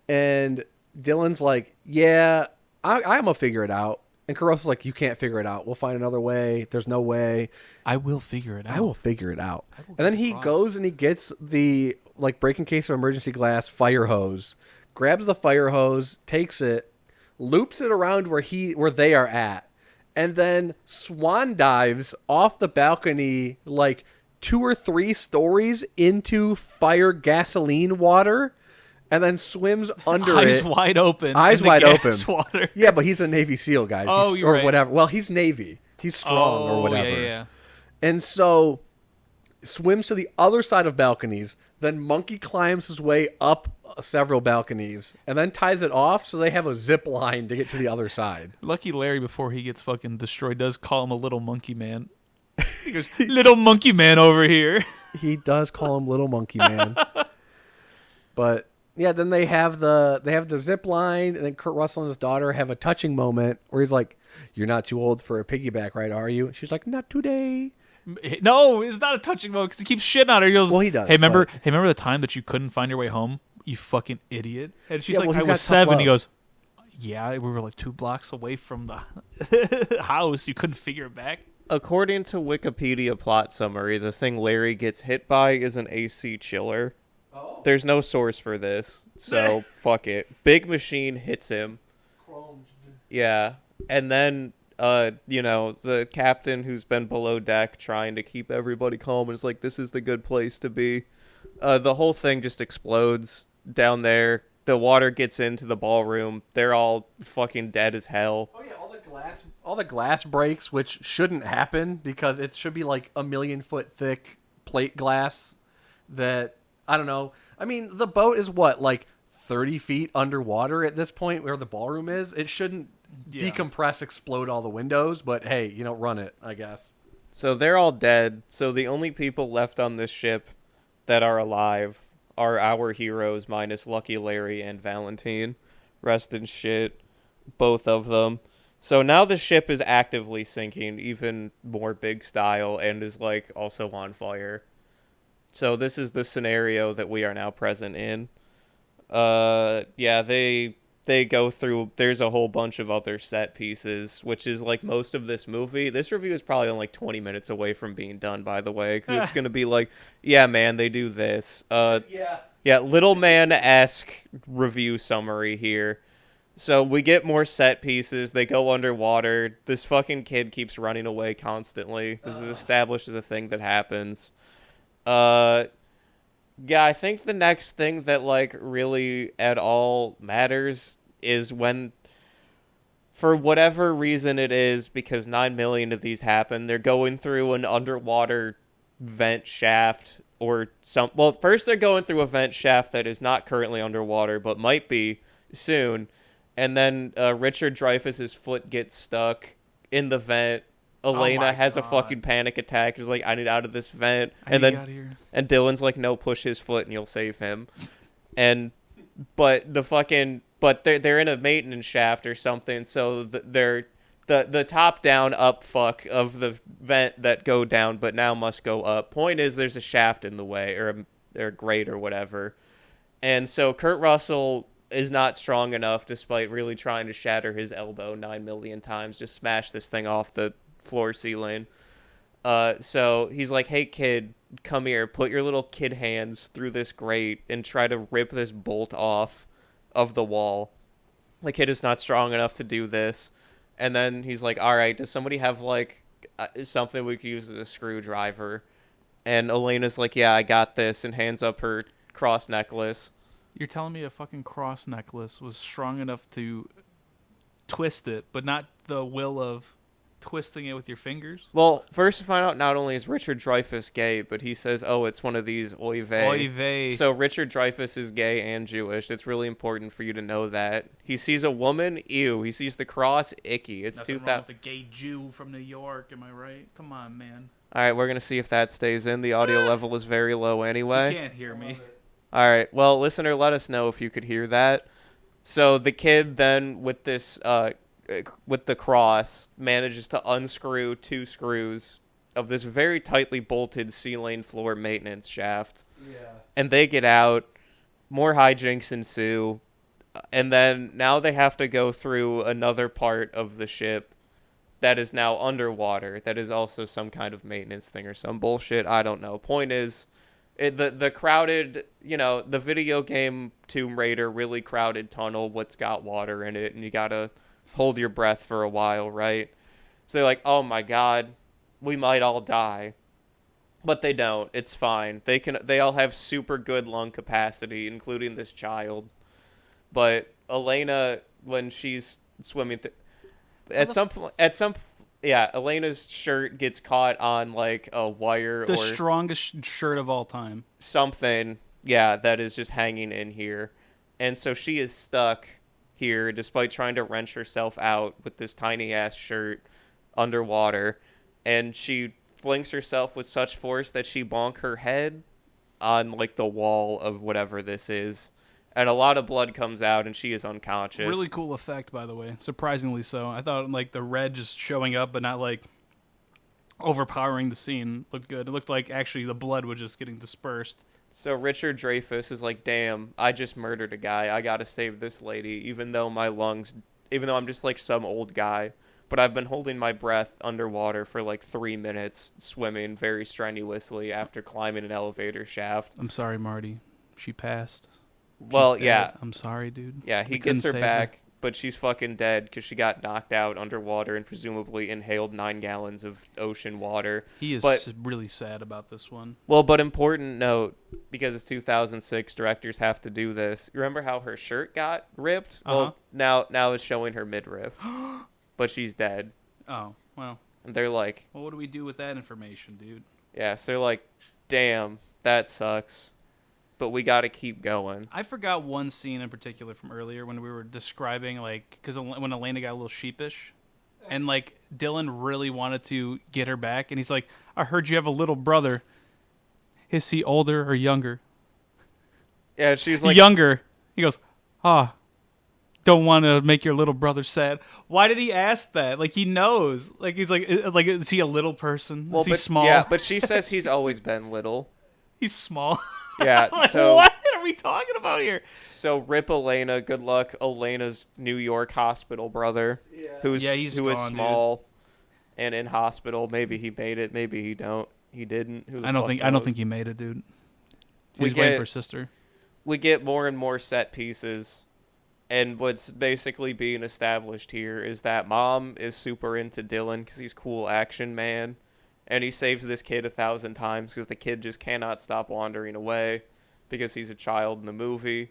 And Dylan's like, yeah, I'm going to figure it out. And Kurt Russell's like, you can't figure it out. We'll find another way. There's no way. I will figure it out. I will figure it out. will And then get he across. goes and he gets the, like, break in case of emergency glass fire hose, grabs the fire hose, takes it, loops it around where they are at, and then swan dives off the balcony like 2 or 3 stories into fire gasoline water, and then swims under Eyes it. wide open. Eyes in the wide gas open. Water. Yeah, but he's a Navy SEAL, guys. Oh, He's- you're or right. whatever. Well, he's Navy. He's strong or whatever. Yeah. And so swims to the other side of balconies, then monkey climbs his way up several balconies, and then ties it off so they have a zip line to get to the other side. Lucky Larry, before he gets fucking destroyed, does call him a little monkey man. He goes, little monkey man over here. He does call him Little Monkey Man. But yeah, then they have the zip line, and then Kurt Russell and his daughter have a touching moment where he's like, "You're not too old for a piggyback ride, are you?" She's like, "Not today." No, it's not a touching moment because he keeps shitting on her. He goes, Well, he does, Hey, remember but- the time that you couldn't find your way home? You fucking idiot. And she's Yeah, like, well, I he's was got tough 7. He love. goes, yeah, we were like 2 blocks away from the house. You couldn't figure it back. According to Wikipedia plot summary, the thing Larry gets hit by is an AC chiller. Oh. There's no source for this, so fuck it. Big machine hits him. Yeah, and then the captain who's been below deck trying to keep everybody calm is like, this is the good place to be. The whole thing just explodes down there. The water gets into the ballroom. They're all fucking dead as hell. Oh yeah, all the glass breaks, which shouldn't happen because it should be like 1,000,000-foot thick plate glass that, I don't know. I mean, the boat is what, like 30 feet underwater at this point where the ballroom is? It shouldn't decompress, explode all the windows, but hey, run it, I guess. So they're all dead. So the only people left on this ship that are alive are our heroes minus Lucky Larry and Valentine. Rest in shit, both of them. So now the ship is actively sinking, even more big style, and is like also on fire. So this is the scenario that we are now present in. They go through, there's a whole bunch of other set pieces, which is like most of this movie. This review is probably only like 20 minutes away from being done, by the way. 'Cause it's going to be like, yeah, man, they do this. Yeah, Little Man-esque review summary here. So we get more set pieces. They go underwater. This fucking kid keeps running away constantly. This is established as a thing that happens. Yeah, I think the next thing that, like, really at all matters is when, for whatever reason it is, because 9 million of these happen, they're going through an underwater vent shaft or some... Well, first they're going through a vent shaft that is not currently underwater, but might be soon. And then Richard Dreyfuss's foot gets stuck in the vent. Elena has a fucking panic attack. She's like, I need out of this vent. I need to get out of here. And Dylan's like, no, push his foot and you'll save him. But the fucking but they're in a maintenance shaft or something, so they're the top down up fuck of the vent that go down but now must go up. Point is, there's a shaft in the way, or a grate or whatever, and so Kurt Russell is not strong enough, despite really trying to shatter his elbow 9 million times, just smash this thing off the floor ceiling. So he's like, hey kid, come here, put your little kid hands through this grate and try to rip this bolt off of the wall. The kid is not strong enough to do this. And then he's like, all right, does somebody have like something we could use as a screwdriver? And Elena's like, yeah, I got this, and hands up her cross necklace. You're telling me a fucking cross necklace was strong enough to twist it, but not the will of twisting it with your fingers? Well, first to find out, not only is Richard Dreyfuss gay, but he says, oh, it's one of these oy vey. Oy vey. So Richard Dreyfuss is gay and Jewish. It's really important for you to know that. He sees a woman, ew. He sees the cross, icky. It's Nothing wrong with the gay Jew from New York, am I right? Come on, man. All right, we're going to see if that stays in. The audio level is very low anyway. You can't hear me. All right, well, listener, let us know if you could hear that. So the kid then, with this... with the cross, manages to unscrew 2 screws of this very tightly bolted ceiling floor maintenance shaft. Yeah. And they get out. More hijinks ensue. And then now they have to go through another part of the ship that is now underwater. That is also some kind of maintenance thing or some bullshit. I don't know. Point is, the crowded, the video game Tomb Raider really crowded tunnel, what's got water in it, and you gotta hold your breath for a while, right? So they're like, oh my god, we might all die. But they don't. It's fine. They all have super good lung capacity, including this child. But Elena, when she's swimming Elena's shirt gets caught on like a wire, the or strongest shirt of all time. Something, that is just hanging in here. And so she is stuck here, despite trying to wrench herself out with this tiny ass shirt underwater, and she flings herself with such force that she bonk her head on like the wall of whatever this is, and a lot of blood comes out, and she is unconscious. Really cool effect, by the way, surprisingly so. I thought like the red just showing up but not like overpowering the scene looked good. It looked like actually the blood was just getting dispersed. So Richard Dreyfuss is like, damn, I just murdered a guy. I gotta save this lady, even though I'm just like some old guy. But I've been holding my breath underwater for like 3 minutes, swimming very strenuously after climbing an elevator shaft. I'm sorry, Marty. She passed. Well, yeah. I'm sorry, dude. Yeah, he gets her back, but she's fucking dead because she got knocked out underwater and presumably inhaled 9 gallons of ocean water. He is really sad about this one. Well, but important note, because it's 2006, directors have to do this. You remember how her shirt got ripped? Uh-huh. Well, now it's showing her midriff, but she's dead. Oh, well. And they're like... Well, what do we do with that information, dude? Yeah, so they're like, damn, that sucks. But we got to keep going. I forgot one scene in particular from earlier when we were describing, like, because when Elena got a little sheepish, and, like, Dylan really wanted to get her back, and he's like, I heard you have a little brother. Is he older or younger? Yeah, she's like... Younger. He goes, don't want to make your little brother sad. Why did he ask that? Like, he knows. Like, he's like, is he a little person? Is he small? Yeah, but she says he's always been little. He's small. Yeah, like, so... What are we talking about here? So rip Elena. Good luck, Elena's New York hospital brother. Yeah. Who is small, dude, and in hospital. Maybe he made it. Maybe he don't. He didn't. I don't think he made it, dude. He's waiting for his sister. We get more and more set pieces, and what's basically being established here is that Mom is super into Dylan because he's cool action man. And he saves this kid 1,000 times because the kid just cannot stop wandering away because he's a child in the movie.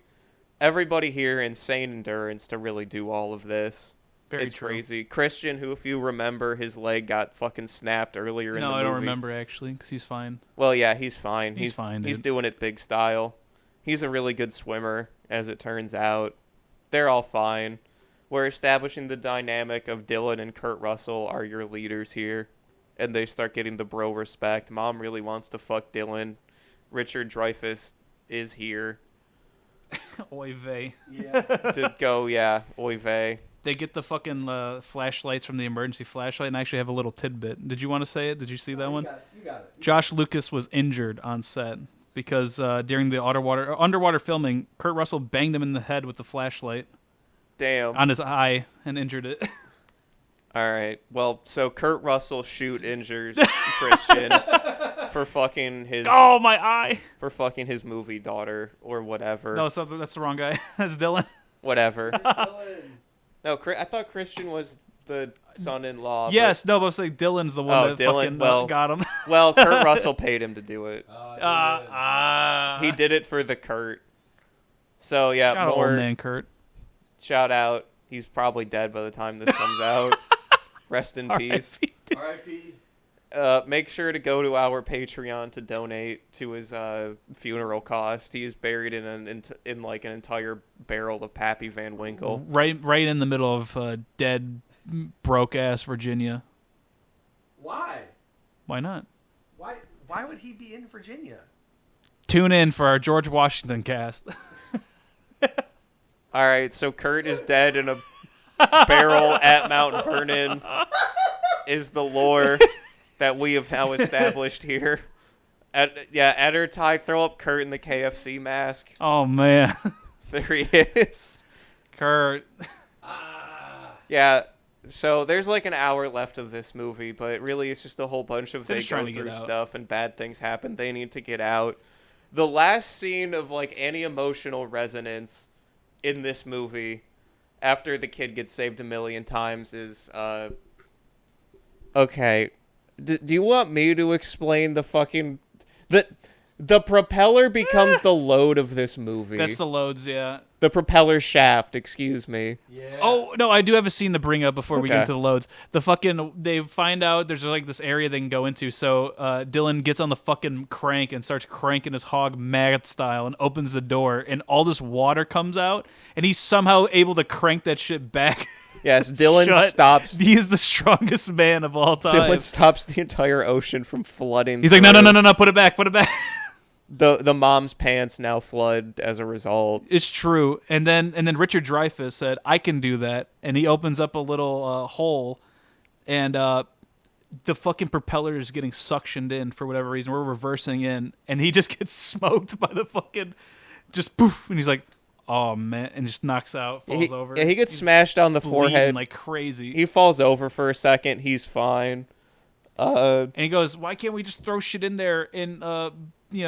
Everybody here, insane endurance to really do all of this. Very it's true. Crazy. Christian, who, if you remember, his leg got fucking snapped earlier in the movie. No, I don't remember, actually, because he's fine. Well, yeah, he's fine. He's fine, dude. He's doing it big style. He's a really good swimmer, as it turns out. They're all fine. We're establishing the dynamic of Dylan and Kurt Russell are your leaders here. And they start getting the bro respect. Mom really wants to fuck Dylan. Richard Dreyfuss is here. Oy vey. Yeah. To go, yeah, oy vey. They get the fucking flashlights from the emergency flashlight and actually have a little tidbit. Did you want to say it? Did you see that one? You got it. Josh Lucas was injured on set because during the underwater filming, Kurt Russell banged him in the head with the flashlight Damn. on his eye and injured it. All right. Well, so Kurt Russell injures Christian for fucking his Oh, my eye! for fucking his movie daughter or whatever. No, that's the wrong guy. That's Dylan. Whatever. No, I thought Christian was the son-in-law. Yes, but I was like Dylan's the one that Dylan, fucking got him. Well, Kurt Russell paid him to do it. He He did it for the Kurt. So yeah, shout out old man Kurt. Shout out. He's probably dead by the time this comes out. Rest in peace. R.I.P. Make sure to go to our Patreon to donate to his funeral cost. He is buried in like an entire barrel of Pappy Van Winkle. Right in the middle of dead, broke ass Virginia. Why? Why not? Why would he be in Virginia? Tune in for our George Washington cast. All right, so Kurt is dead in a barrel at Mount Vernon. Is the lore that we have now established here? Editor Ty, throw up Kurt in the KFC mask. Oh man, There he is. Kurt. Yeah. So there's like an hour left of this movie, but really it's just a whole bunch of They're they just go trying to through get out. stuff and bad things happen. They need to get out. The last scene of like any emotional resonance in this movie after the kid gets saved a million times is okay. Do you want me to explain the fucking the propeller becomes the load of this movie. That's the loads, yeah. The propeller shaft, excuse me. Yeah. Oh, no, I do have a scene to bring up before we get Okay. into the loads. They find out there's like this area they can go into, so Dylan gets on the fucking crank and starts cranking his hog mad style and opens the door, and all this water comes out, and he's somehow able to crank that shit back. Yes, Dylan Shut. stops. He is the strongest man of all time. Dylan stops the entire ocean from flooding. He's like, no, put it back. The mom's pants now flood as a result. It's true. And then Richard Dreyfuss said, I can do that. And he opens up a little hole, and the fucking propeller is getting suctioned in for whatever reason. We're reversing in, and he just gets smoked by the fucking, just poof. And he's like, oh, man. And just knocks out, falls over. Yeah, he gets smashed on the Bleeding forehead. like crazy. He falls over for a second. He's fine. And he goes, why can't we just throw shit in there and,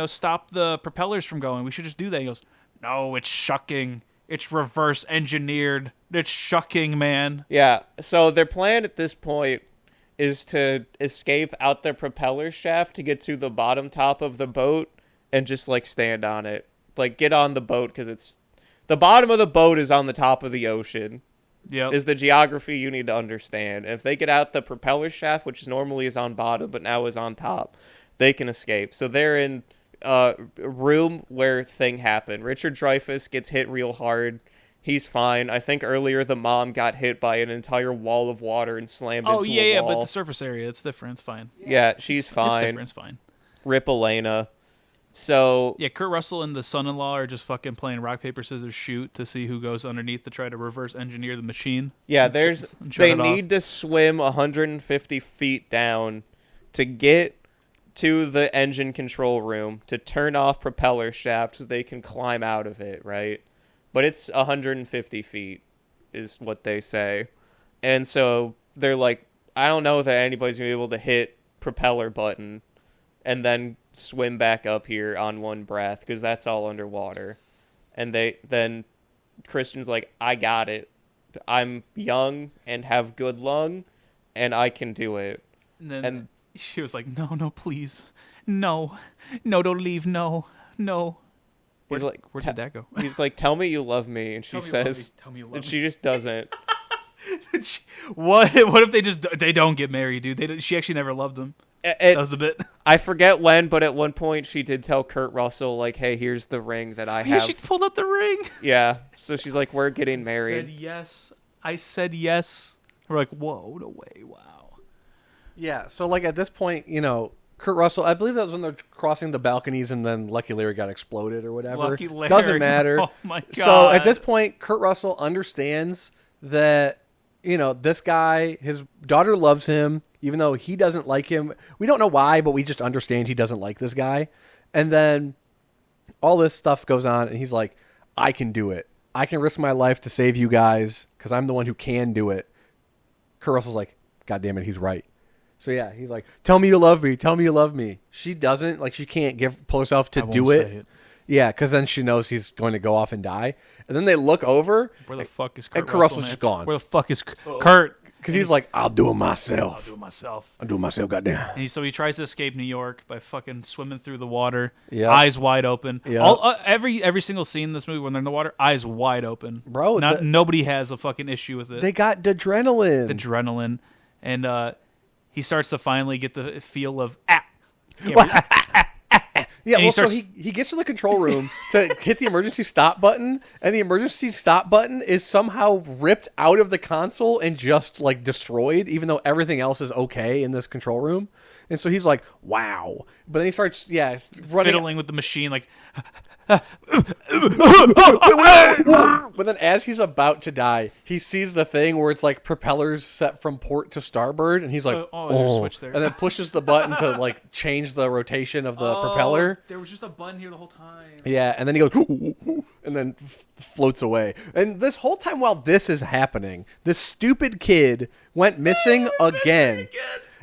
stop the propellers from going? We should just do that. He goes, no, it's shucking. It's reverse engineered. It's shucking, man. Yeah, so their plan at this point is to escape out the propeller shaft to get to the bottom top of the boat and just, like, stand on it. Like, get on the boat because it's... The bottom of the boat is on the top of the ocean. Yep. Is the geography you need to understand. And if they get out the propeller shaft, which normally is on bottom but now is on top, they can escape. So they're in a room where thing happened. Richard Dreyfuss gets hit real hard. He's fine. I think earlier the mom got hit by an entire wall of water and slammed into a wall. Yeah, but the surface area, it's different. It's fine. Yeah, she's It's fine. different. It's fine. Rip Elena. So Yeah, Kurt Russell and the son-in-law are just fucking playing rock, paper, scissors, shoot to see who goes underneath to try to reverse engineer the machine. yeah, and shut they it off. need to swim 150 feet down to get to the engine control room to turn off propeller shaft so they can climb out of it, right? But it's 150 feet is what they say. And so they're like, I don't know that anybody's going to be able to hit propeller button and then swim back up here on one breath because that's all underwater. And then Christian's like, I got it. I'm young and have good lung and I can do it. And then And she was like, no, please. No, don't leave. No. he's like, Where did that go? he's like, tell me you love me. And she Tell me you love says, me. Tell me you love and me. she just doesn't. What if they don't get married, dude? She actually never loved him. That was the bit. I forget when, but at one point she did tell Kurt Russell, like, hey, here's the ring that I Yeah, have. she pulled out the ring. Yeah. So she's like, we're getting married. Said yes. I said yes. We're like, whoa, no way, wow. Yeah, so like at this point, Kurt Russell, I believe that was when they're crossing the balconies and then Lucky Larry got exploded or whatever. Lucky Larry. Doesn't matter. Oh my God. So at this point, Kurt Russell understands that, this guy, his daughter loves him, even though he doesn't like him. We don't know why, but we just understand he doesn't like this guy. And then all this stuff goes on, and he's like, I can do it. I can risk my life to save you guys because I'm the one who can do it. Kurt Russell's like, God damn it, he's right. So yeah, he's like, tell me you love me. Tell me you love me. She doesn't. Like, she can't pull herself to do it. Yeah, because then she knows he's going to go off and die. And then they look over. Where the fuck is Kurt and Kurt Russell's just gone. Where the fuck is Kurt? Because he's like, I'll do it myself. I'll do it myself, goddamn. And so he tries to escape New York by fucking swimming through the water, yep. Eyes wide open. Yep. Every single scene in this movie when they're in the water, eyes wide open. Bro, nobody has a fucking issue with it. They got adrenaline. And he starts to finally get the feel of Yeah, well, so he gets to the control room to hit the emergency stop button, and the emergency stop button is somehow ripped out of the console and just, like, destroyed, even though everything else is okay in this control room. And so he's like, wow. But then he starts, running. Fiddling with the machine, like... But then as he's about to die, he sees the thing where it's like propellers set from port to starboard, and he's like, there's a switch there. And then pushes the button to like change the rotation of the propeller. There was just a button here the whole time. Yeah, and then he goes, and then floats away. And this whole time while this is happening, this stupid kid went missing again.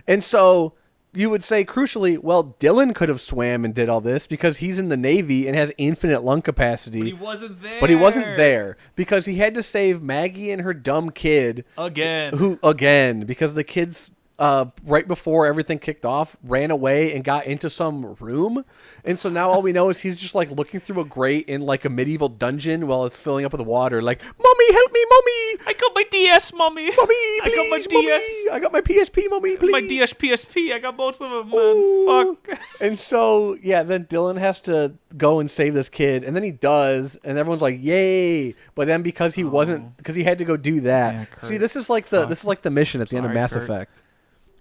And so... you would say, crucially, well, Dylan could have swam and did all this because he's in the Navy and has infinite lung capacity. But he wasn't there. Because he had to save Maggie and her dumb kid. Again. Because the kid's, right before everything kicked off, ran away and got into some room. And so now all we know is he's just, like, looking through a grate in, like, a medieval dungeon while it's filling up with water. Like, Mommy, help me, Mommy! I got my DS, Mommy! Mommy, please, I got my DS! I got my PSP, Mommy, please! My DS, PSP, I got both of them, man. Fuck. And so, then Dylan has to go and save this kid, and then he does, and everyone's like, yay! But then because he wasn't, because he had to go do that. See, this is like the mission at the end of Mass Effect.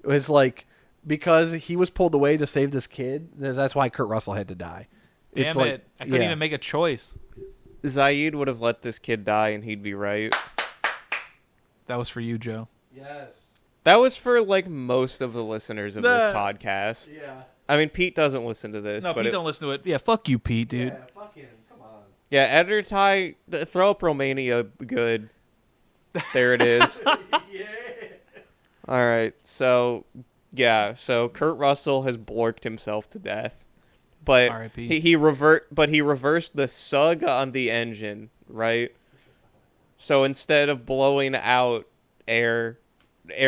It was like, because he was pulled away to save this kid, that's why Kurt Russell had to die. Damn it. I couldn't even make a choice. Zaid would have let this kid die and he'd be right. That was for you, Joe. Yes. That was for, like, most of the listeners of this podcast. Yeah. I mean, Pete doesn't listen to this. No, Pete don't listen to it. Yeah, fuck you, Pete, dude. Yeah, fuck him. Come on. Yeah, editor Ty, throw up Romania good. There it is. Yeah. All right, so Kurt Russell has blorked himself to death, but he reversed the sug on the engine, right? So instead of blowing out air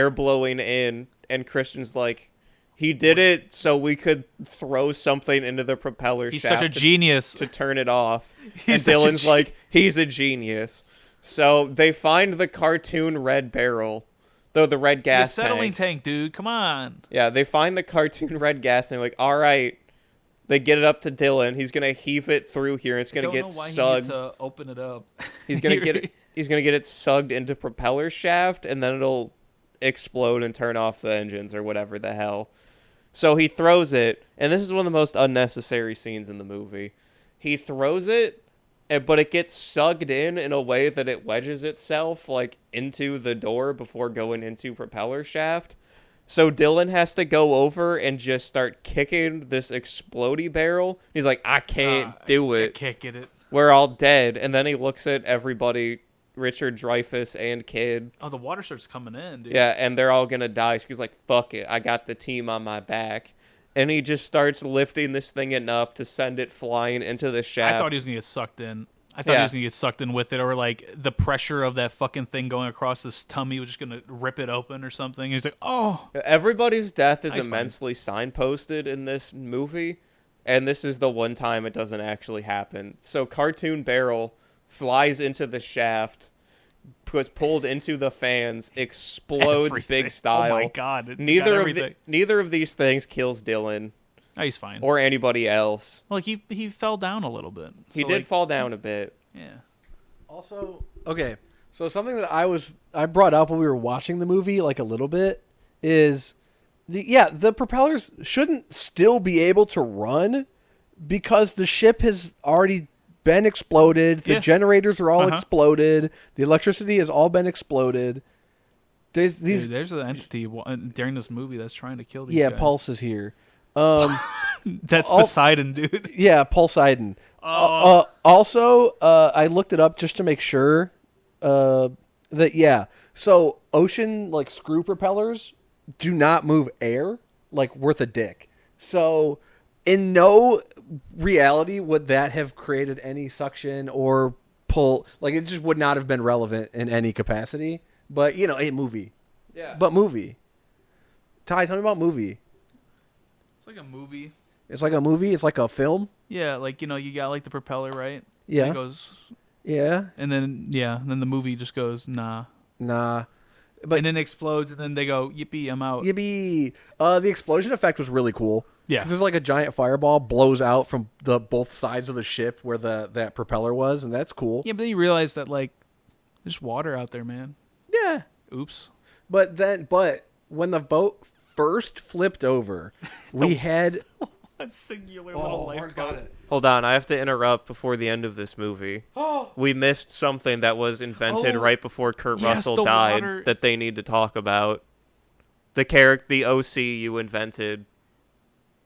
blowing in, and Christian's like, he did it so we could throw something into the propeller shaft. He's such a genius to turn it off. And Dylan's like, he's a genius. So they find the cartoon red barrel. Though the red gas tank. The settling tank, dude. Come on. Yeah, they find the cartoon red gas tank. Like, all right. They get it up to Dylan. He's gonna heave it through here. And it's gonna get sugged. He to open it up. He's gonna get it. He's gonna get it sugged into propeller shaft, and then it'll explode and turn off the engines or whatever the hell. So he throws it, and this is one of the most unnecessary scenes in the movie. He throws it. But it gets sucked in a way that it wedges itself, like, into the door before going into propeller shaft. So Dylan has to go over and just start kicking this explodey barrel. He's like, I can't do it. I can't get it. We're all dead. And then he looks at everybody, Richard Dreyfuss and Kid. Oh, the water starts coming in, dude. Yeah, and they're all going to die. So he's like, fuck it. I got the team on my back. And he just starts lifting this thing enough to send it flying into the shaft. I thought he was going to get sucked in. I thought he was going to get sucked in with it, or like the pressure of that fucking thing going across his tummy was just going to rip it open or something. And he's like, oh. Everybody's death is immensely signposted in this movie, and this is the one time it doesn't actually happen. So Cartoon Barrel flies into the shaft, gets pulled into the fans, explodes big style. Oh my god! Neither of these things kills Dylan. Oh, he's fine. Or anybody else. Well, he fell down a little bit. He did fall down a bit. Yeah. Also, okay, so something that I brought up when we were watching the movie, like a little bit, is the propellers shouldn't still be able to run because the ship has already been exploded. The generators are all exploded. The electricity has all been exploded. There's an entity during this movie that's trying to kill these guys. Yeah, Pulse is here. That's Poseidon, dude. Yeah, Poseidon. Also, I looked it up just to make sure so ocean like screw propellers do not move air like worth a dick. So in no reality would that have created any suction or pull. Like, it just would not have been relevant in any capacity. But, a movie. Yeah. But movie. Ty, tell me about movie. It's like a movie. It's like a movie? It's like a film? Yeah, like, you got like the propeller, right? Yeah. And it goes... Yeah. And then the movie just goes, nah. But, and then it explodes, and then they go, yippee, I'm out. Yippee. The explosion effect was really cool. Yeah. Because there's like a giant fireball blows out from both sides of the ship where that propeller was, and that's cool. Yeah, but then you realize that, like, there's water out there, man. Yeah. Oops. But when the boat first flipped over, we had... a singular little lifeboat. Hold on, I have to interrupt before the end of this movie. We missed something that was invented right before Kurt Russell died water. that they need to talk about. The OC you invented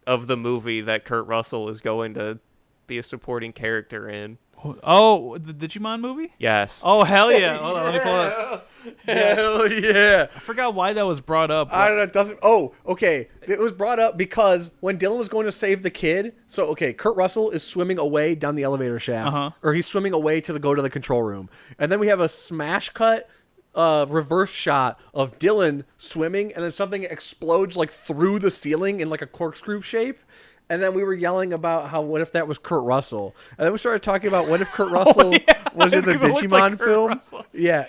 of the movie that Kurt Russell is going to be a supporting character in. Oh, the Digimon movie? Yes. Oh, hell yeah. Hold on, let me pull it up. Hell yeah. I forgot why that was brought up. I don't know. It doesn't. Oh, okay. It was brought up because when Dylan was going to save the kid. So, okay, Kurt Russell is swimming away down the elevator shaft, or he's swimming away to go to the control room, and then we have a smash cut, reverse shot of Dylan swimming, and then something explodes like through the ceiling in like a corkscrew shape. And then we were yelling about what if that was Kurt Russell? And then we started talking about what if Kurt Russell was in the Digimon film? Yeah,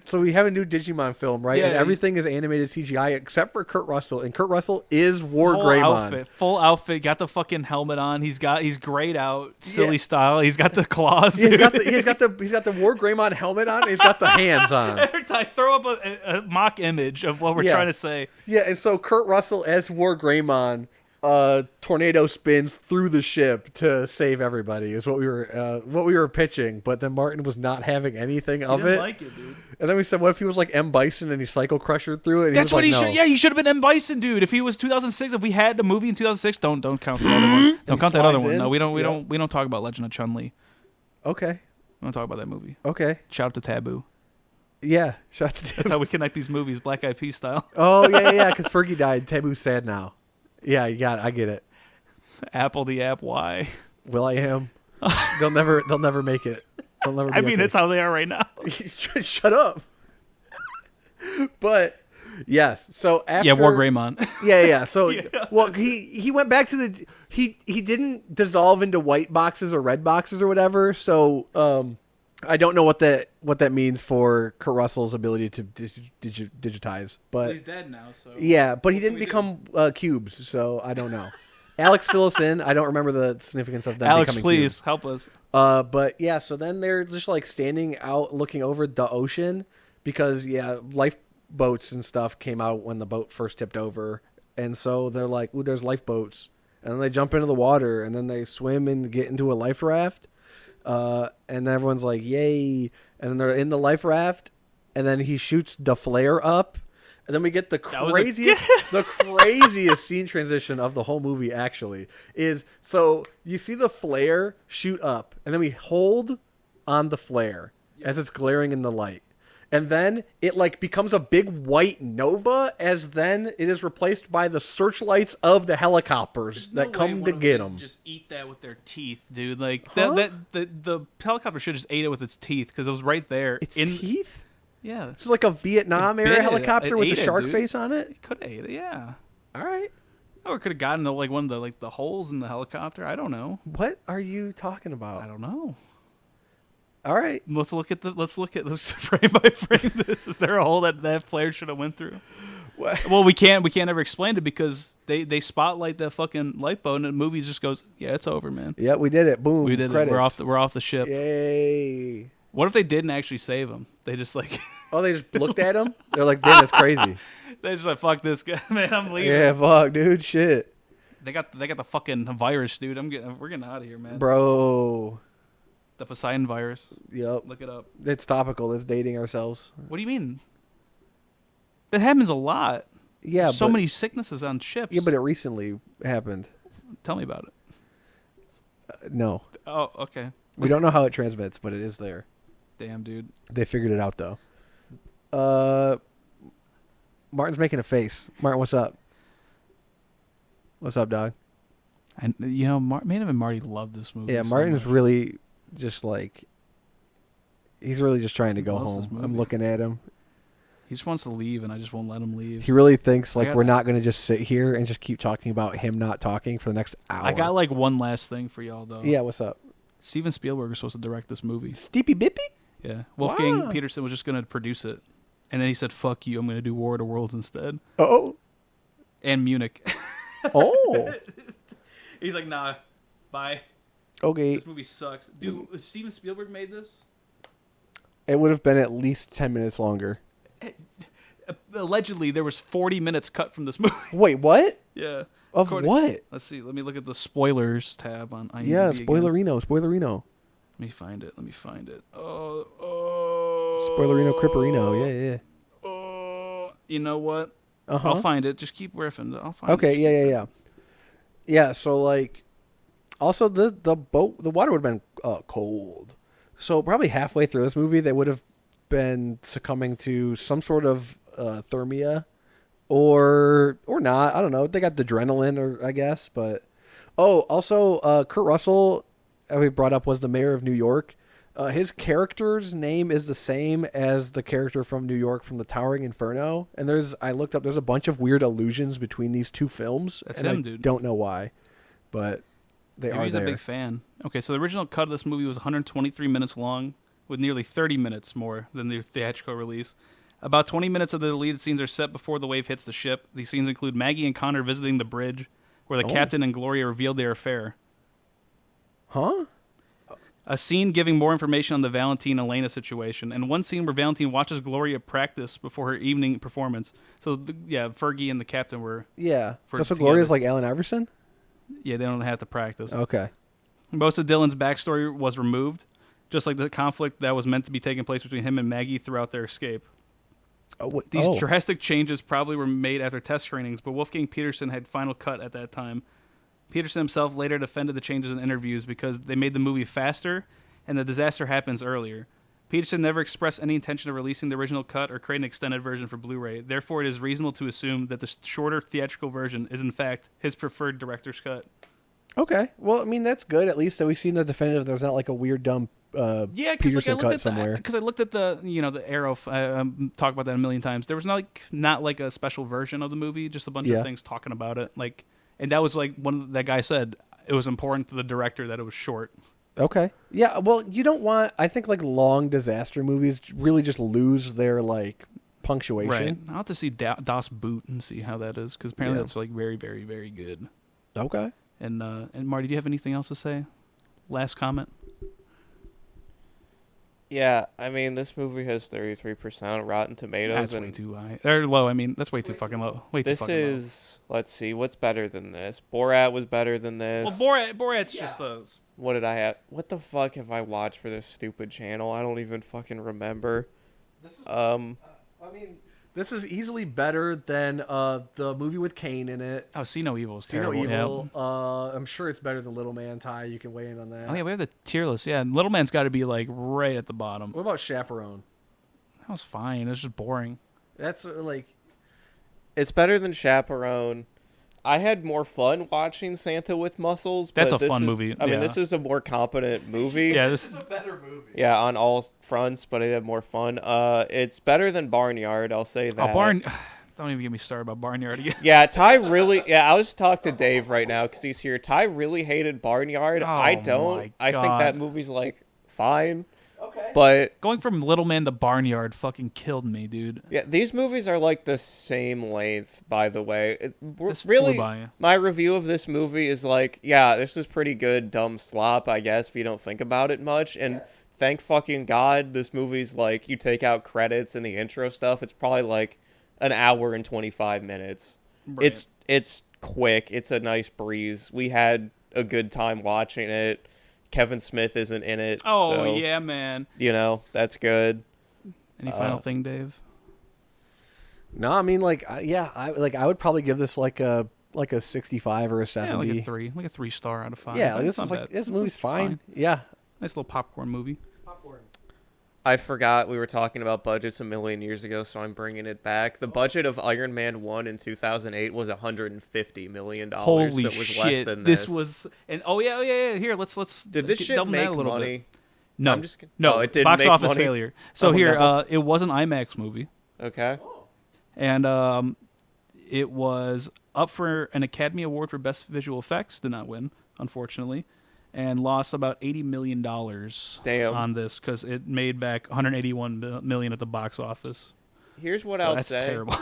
so we have a new Digimon film, right? Yeah, and everything is animated CGI except for Kurt Russell. And Kurt Russell is War Greymon. Full outfit, got the fucking helmet on. He's grayed out, silly style. He's got the claws. He's got the War Greymon helmet on. And he's got the hands on. Every time I throw up a mock image of what we're trying to say. Yeah, and so Kurt Russell as War Greymon. Tornado spins through the ship to save everybody is what we were pitching, but then Martin was not having anything of it. Like it, dude. And then we said, what if he was like M. Bison and he Psycho Crusher through it? And that's what he should. No. Yeah, he should have been M. Bison, dude. If he was 2006, if we had the movie in 2006, don't count the other one. Don't count that other one. No, we don't talk about Legend of Chun-Li. Okay. We don't talk about that movie. Okay. Shout out to Taboo. Yeah, shout out to Taboo. That's how we connect these movies, Black Eyed Peas style. Oh yeah, because Fergie died. Taboo's sad now. Yeah, you got it. I get it. Apple the app. Why? Will.i.am. They'll never make it. They'll never. I mean, that's how they are right now. Shut up. But yes, so after War Greymon. Yeah. So well, he went back to the he didn't dissolve into white boxes or red boxes or whatever. So I don't know what that means for Kurt Russell's ability to digitize. But he's dead now. So yeah, but he didn't become cubes. So I don't know. Alex, fill us in. I don't remember the significance of them. Alex, becoming please cubes. help us. But yeah, so then they're just like standing out looking over the ocean because lifeboats and stuff came out when the boat first tipped over, and so they're like, "Ooh, there's lifeboats," and then they jump into the water and then they swim and get into a life raft, and everyone's like, "Yay!" And then they're in the life raft, and then he shoots the flare up. And then we get the craziest scene transition of the whole movie, actually, is so you see the flare shoot up, and then we hold on the flare as it's glaring in the light. And then it like becomes a big white nova as then it is replaced by the searchlights of the helicopters that come to get them. Just eat that with their teeth, dude. Like the helicopter should just ate it with its teeth because it was right there. Its teeth? Yeah. It's like a Vietnam era helicopter with the shark face on it. It could have ate it, yeah. All right. Or it could have gotten to like one of the holes in the helicopter. I don't know. What are you talking about? I don't know. All right. Let's frame by frame this. Is there a hole that flare should have went through? What? Well, we can't ever explain it because they spotlight that fucking light boat and the movie just goes, yeah, it's over, man. Yeah, we did it. Boom. We did Credits. it. We're off the ship. Yay. What if they didn't actually save him? They just like they just looked at him? They're like, damn, that's crazy. They just like, fuck this guy, man. I'm leaving. Yeah, fuck, dude. Shit. They got the fucking virus, dude. We're getting out of here, man. Bro. The Poseidon virus. Yep. Look it up. It's topical. It's dating ourselves. What do you mean? That happens a lot. Yeah, There's so many sicknesses on ships. Yeah, but it recently happened. Tell me about it. No. Oh, okay. We don't know how it transmits, but it is there. Damn, dude. They figured it out, though. Martin's making a face. Martin, what's up? What's up, dog? And Maynard and Marty love this movie. Yeah, so Martin's much. really just like... He's really just trying to go loves this home. movie. I'm looking at him. He just wants to leave, and I just won't let him leave. He really thinks like got- we're not going to just sit here and just keep talking about him not talking for the next hour. I got like one last thing for y'all, though. Yeah, what's up? Steven Spielberg was supposed to direct this movie. Steepy Bippy? Yeah. Wolfgang Wow. Peterson was just going to produce it. And then he said, fuck you, I'm going to do War of the Worlds instead. Oh. And Munich. Oh. He's like, nah, bye. Okay. This movie sucks. Dude, if Steven Spielberg made this? It would have been at least 10 minutes longer. Allegedly, there was 40 minutes cut from this movie. Wait, what? Yeah. Of According- what? Let's see. Let me look at the spoilers tab on IMDb. Yeah, again. spoilerino. Let me find it. Spoilerino, Cripperino. Yeah. You know what? Uh-huh. I'll find it. Just keep riffing. I'll find Okay, it. yeah. Yeah, so like also the boat, the water would have been cold. So probably halfway through this movie they would have been succumbing to some sort of thermia or not. I don't know. They got the adrenaline or I guess, but also Kurt Russell we brought up was the mayor of New York. His character's name is the same as the character from New York from the Towering Inferno, and I looked up. There's a bunch of weird allusions between these two films. That's and him, I dude. Don't know why, but they Maybe are he's there. a big fan. Okay, so the original cut of this movie was 123 minutes long, with nearly 30 minutes more than the theatrical release. About 20 minutes of the deleted scenes are set before the wave hits the ship. These scenes include Maggie and Connor visiting the bridge, where the captain and Gloria revealed their affair. Huh? A scene giving more information on the Valentine-Elena situation, and one scene where Valentine watches Gloria practice before her evening performance. So, Fergie and the captain were... Yeah. For That's what together. Gloria's like Allen Iverson? Yeah, they don't have to practice. Okay. Most of Dylan's backstory was removed, just like the conflict that was meant to be taking place between him and Maggie throughout their escape. These drastic changes probably were made after test screenings, but Wolfgang Peterson had final cut at that time. Peterson himself later defended the changes in interviews because they made the movie faster and the disaster happens earlier. Peterson never expressed any intention of releasing the original cut or creating an extended version for Blu-ray. Therefore, it is reasonable to assume that the shorter theatrical version is, in fact, his preferred director's cut. Okay. Well, I mean, that's good. At least that we've seen the definitive. There's not like a weird, dumb Peterson cut somewhere. Because I looked at the arrow. Talked about that a million times. There was not like a special version of the movie, just a bunch of things talking about it. And that was like that guy said it was important to the director that it was short. Okay. Yeah, well, you don't want... I think, like, long disaster movies really just lose their, like, punctuation. Right. I'll have to see Das Boot and see how that is, because apparently that's, like, very, very, very good. Okay. And Marty, do you have anything else to say? Last comment? Yeah, I mean, this movie has 33% Rotten Tomatoes. That's way too high. Or low, I mean, that's way too fucking low. This is... Let's see, what's better than this? Borat was better than this. Well, Borat's just a... What did I have? What the fuck have I watched for this stupid channel? I don't even fucking remember. I mean, this is easily better than the movie with Kane in it. Oh, See No Evil is See No terrible. Evil. Yeah. I'm sure it's better than Little Man. Ty, you can weigh in on that. Oh, yeah, we have the tier list. Yeah, Little Man's got to be, like, right at the bottom. What about Chaperone? That was fine. It was just boring. That's, like... It's better than Chaperone. I had more fun watching Santa with Muscles. That's but a fun movie. I mean, this is a more competent movie. Yeah, this is a better movie. Yeah, on all fronts, but I had more fun. It's better than Barnyard, I'll say that. Don't even get me started about Barnyard again. Yeah, Ty really... Yeah, I was talking to Dave right now because he's here. Ty really hated Barnyard. Oh, I don't. my I think God. that movie's, like, fine. Okay. But... Going from Little Man to Barnyard fucking killed me, dude. Yeah, these movies are, like, the same length, by the way. This Really, flew by. my review of this movie is like, yeah, this is pretty good dumb slop, I guess, if you don't think about it much. And thank fucking God this movie's, like, you take out credits and the intro stuff, it's probably, like, an hour and 25 minutes. Brilliant. It's quick. It's a nice breeze. We had a good time watching it. Kevin Smith isn't in it. Oh, so, yeah, man. That's good. Any final thing, Dave? No, I mean, I would probably give this like a 65 or a 70. Yeah, like a 3. Like a 3-star out of 5. Yeah, Like, this movie's fine. Yeah. Nice little popcorn movie. I forgot we were talking about budgets a million years ago, so I'm bringing it back. The budget of Iron Man 1 in 2008 was $150 million. Holy so it was shit! less than this. This was, and yeah. Here, let's. Did this shit double that make a little money? Bit. No, I'm just, no, it didn't box make office money? failure. So it was an IMAX movie, Okay. and it was up for an Academy Award for Best Visual Effects. Did not win, unfortunately, and lost about $80 million on this because it made back $181 million at the box office. Here's what I'll that's say. Terrible.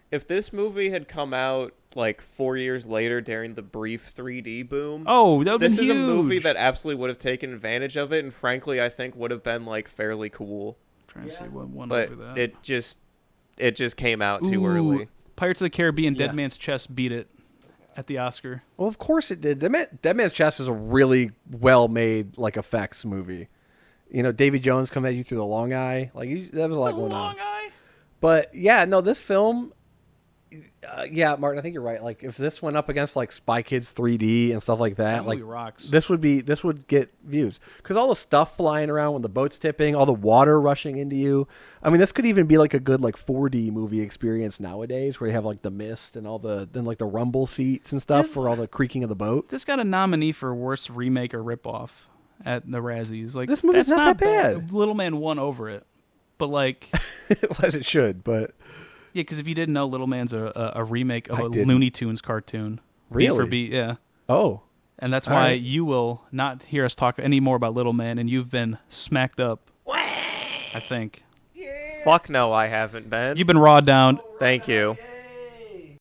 If this movie had come out like 4 years later during the brief 3D boom, Oh, that would this been is huge. a movie that absolutely would have taken advantage of it, and frankly, I think would have been like fairly cool. Trying to see what one But over that. it just came out too Ooh, early. Pirates of the Caribbean, Yeah. Dead Man's Chest beat it at the Oscar. Well, of course it did. Dead Man's Chest is a really well-made like effects movie. You know, Davy Jones coming at you through the long eye. That was a lot going on. Eye. But yeah, no, this film. Yeah, Martin, I think you're right. Like, if this went up against like Spy Kids 3D and stuff like that, That like movie rocks. this would get views because all the stuff flying around when the boat's tipping, all the water rushing into you. I mean, this could even be like a good like 4D movie experience nowadays, where you have like the mist and all the the rumble seats and stuff for all the creaking of the boat. This got a nominee for worst remake or ripoff at the Razzies. Like, This movie's that's not that bad. Little Man won over it, but like, As it should, but yeah, because if you didn't know, Little Man's a remake of I a didn't. Looney Tunes cartoon. Really? Beat for beat, yeah. oh, And that's All why right. you will not hear us talk any more about Little Man, and you've been smacked up. I think Fuck no, I haven't been. you've been raw down. Thank you.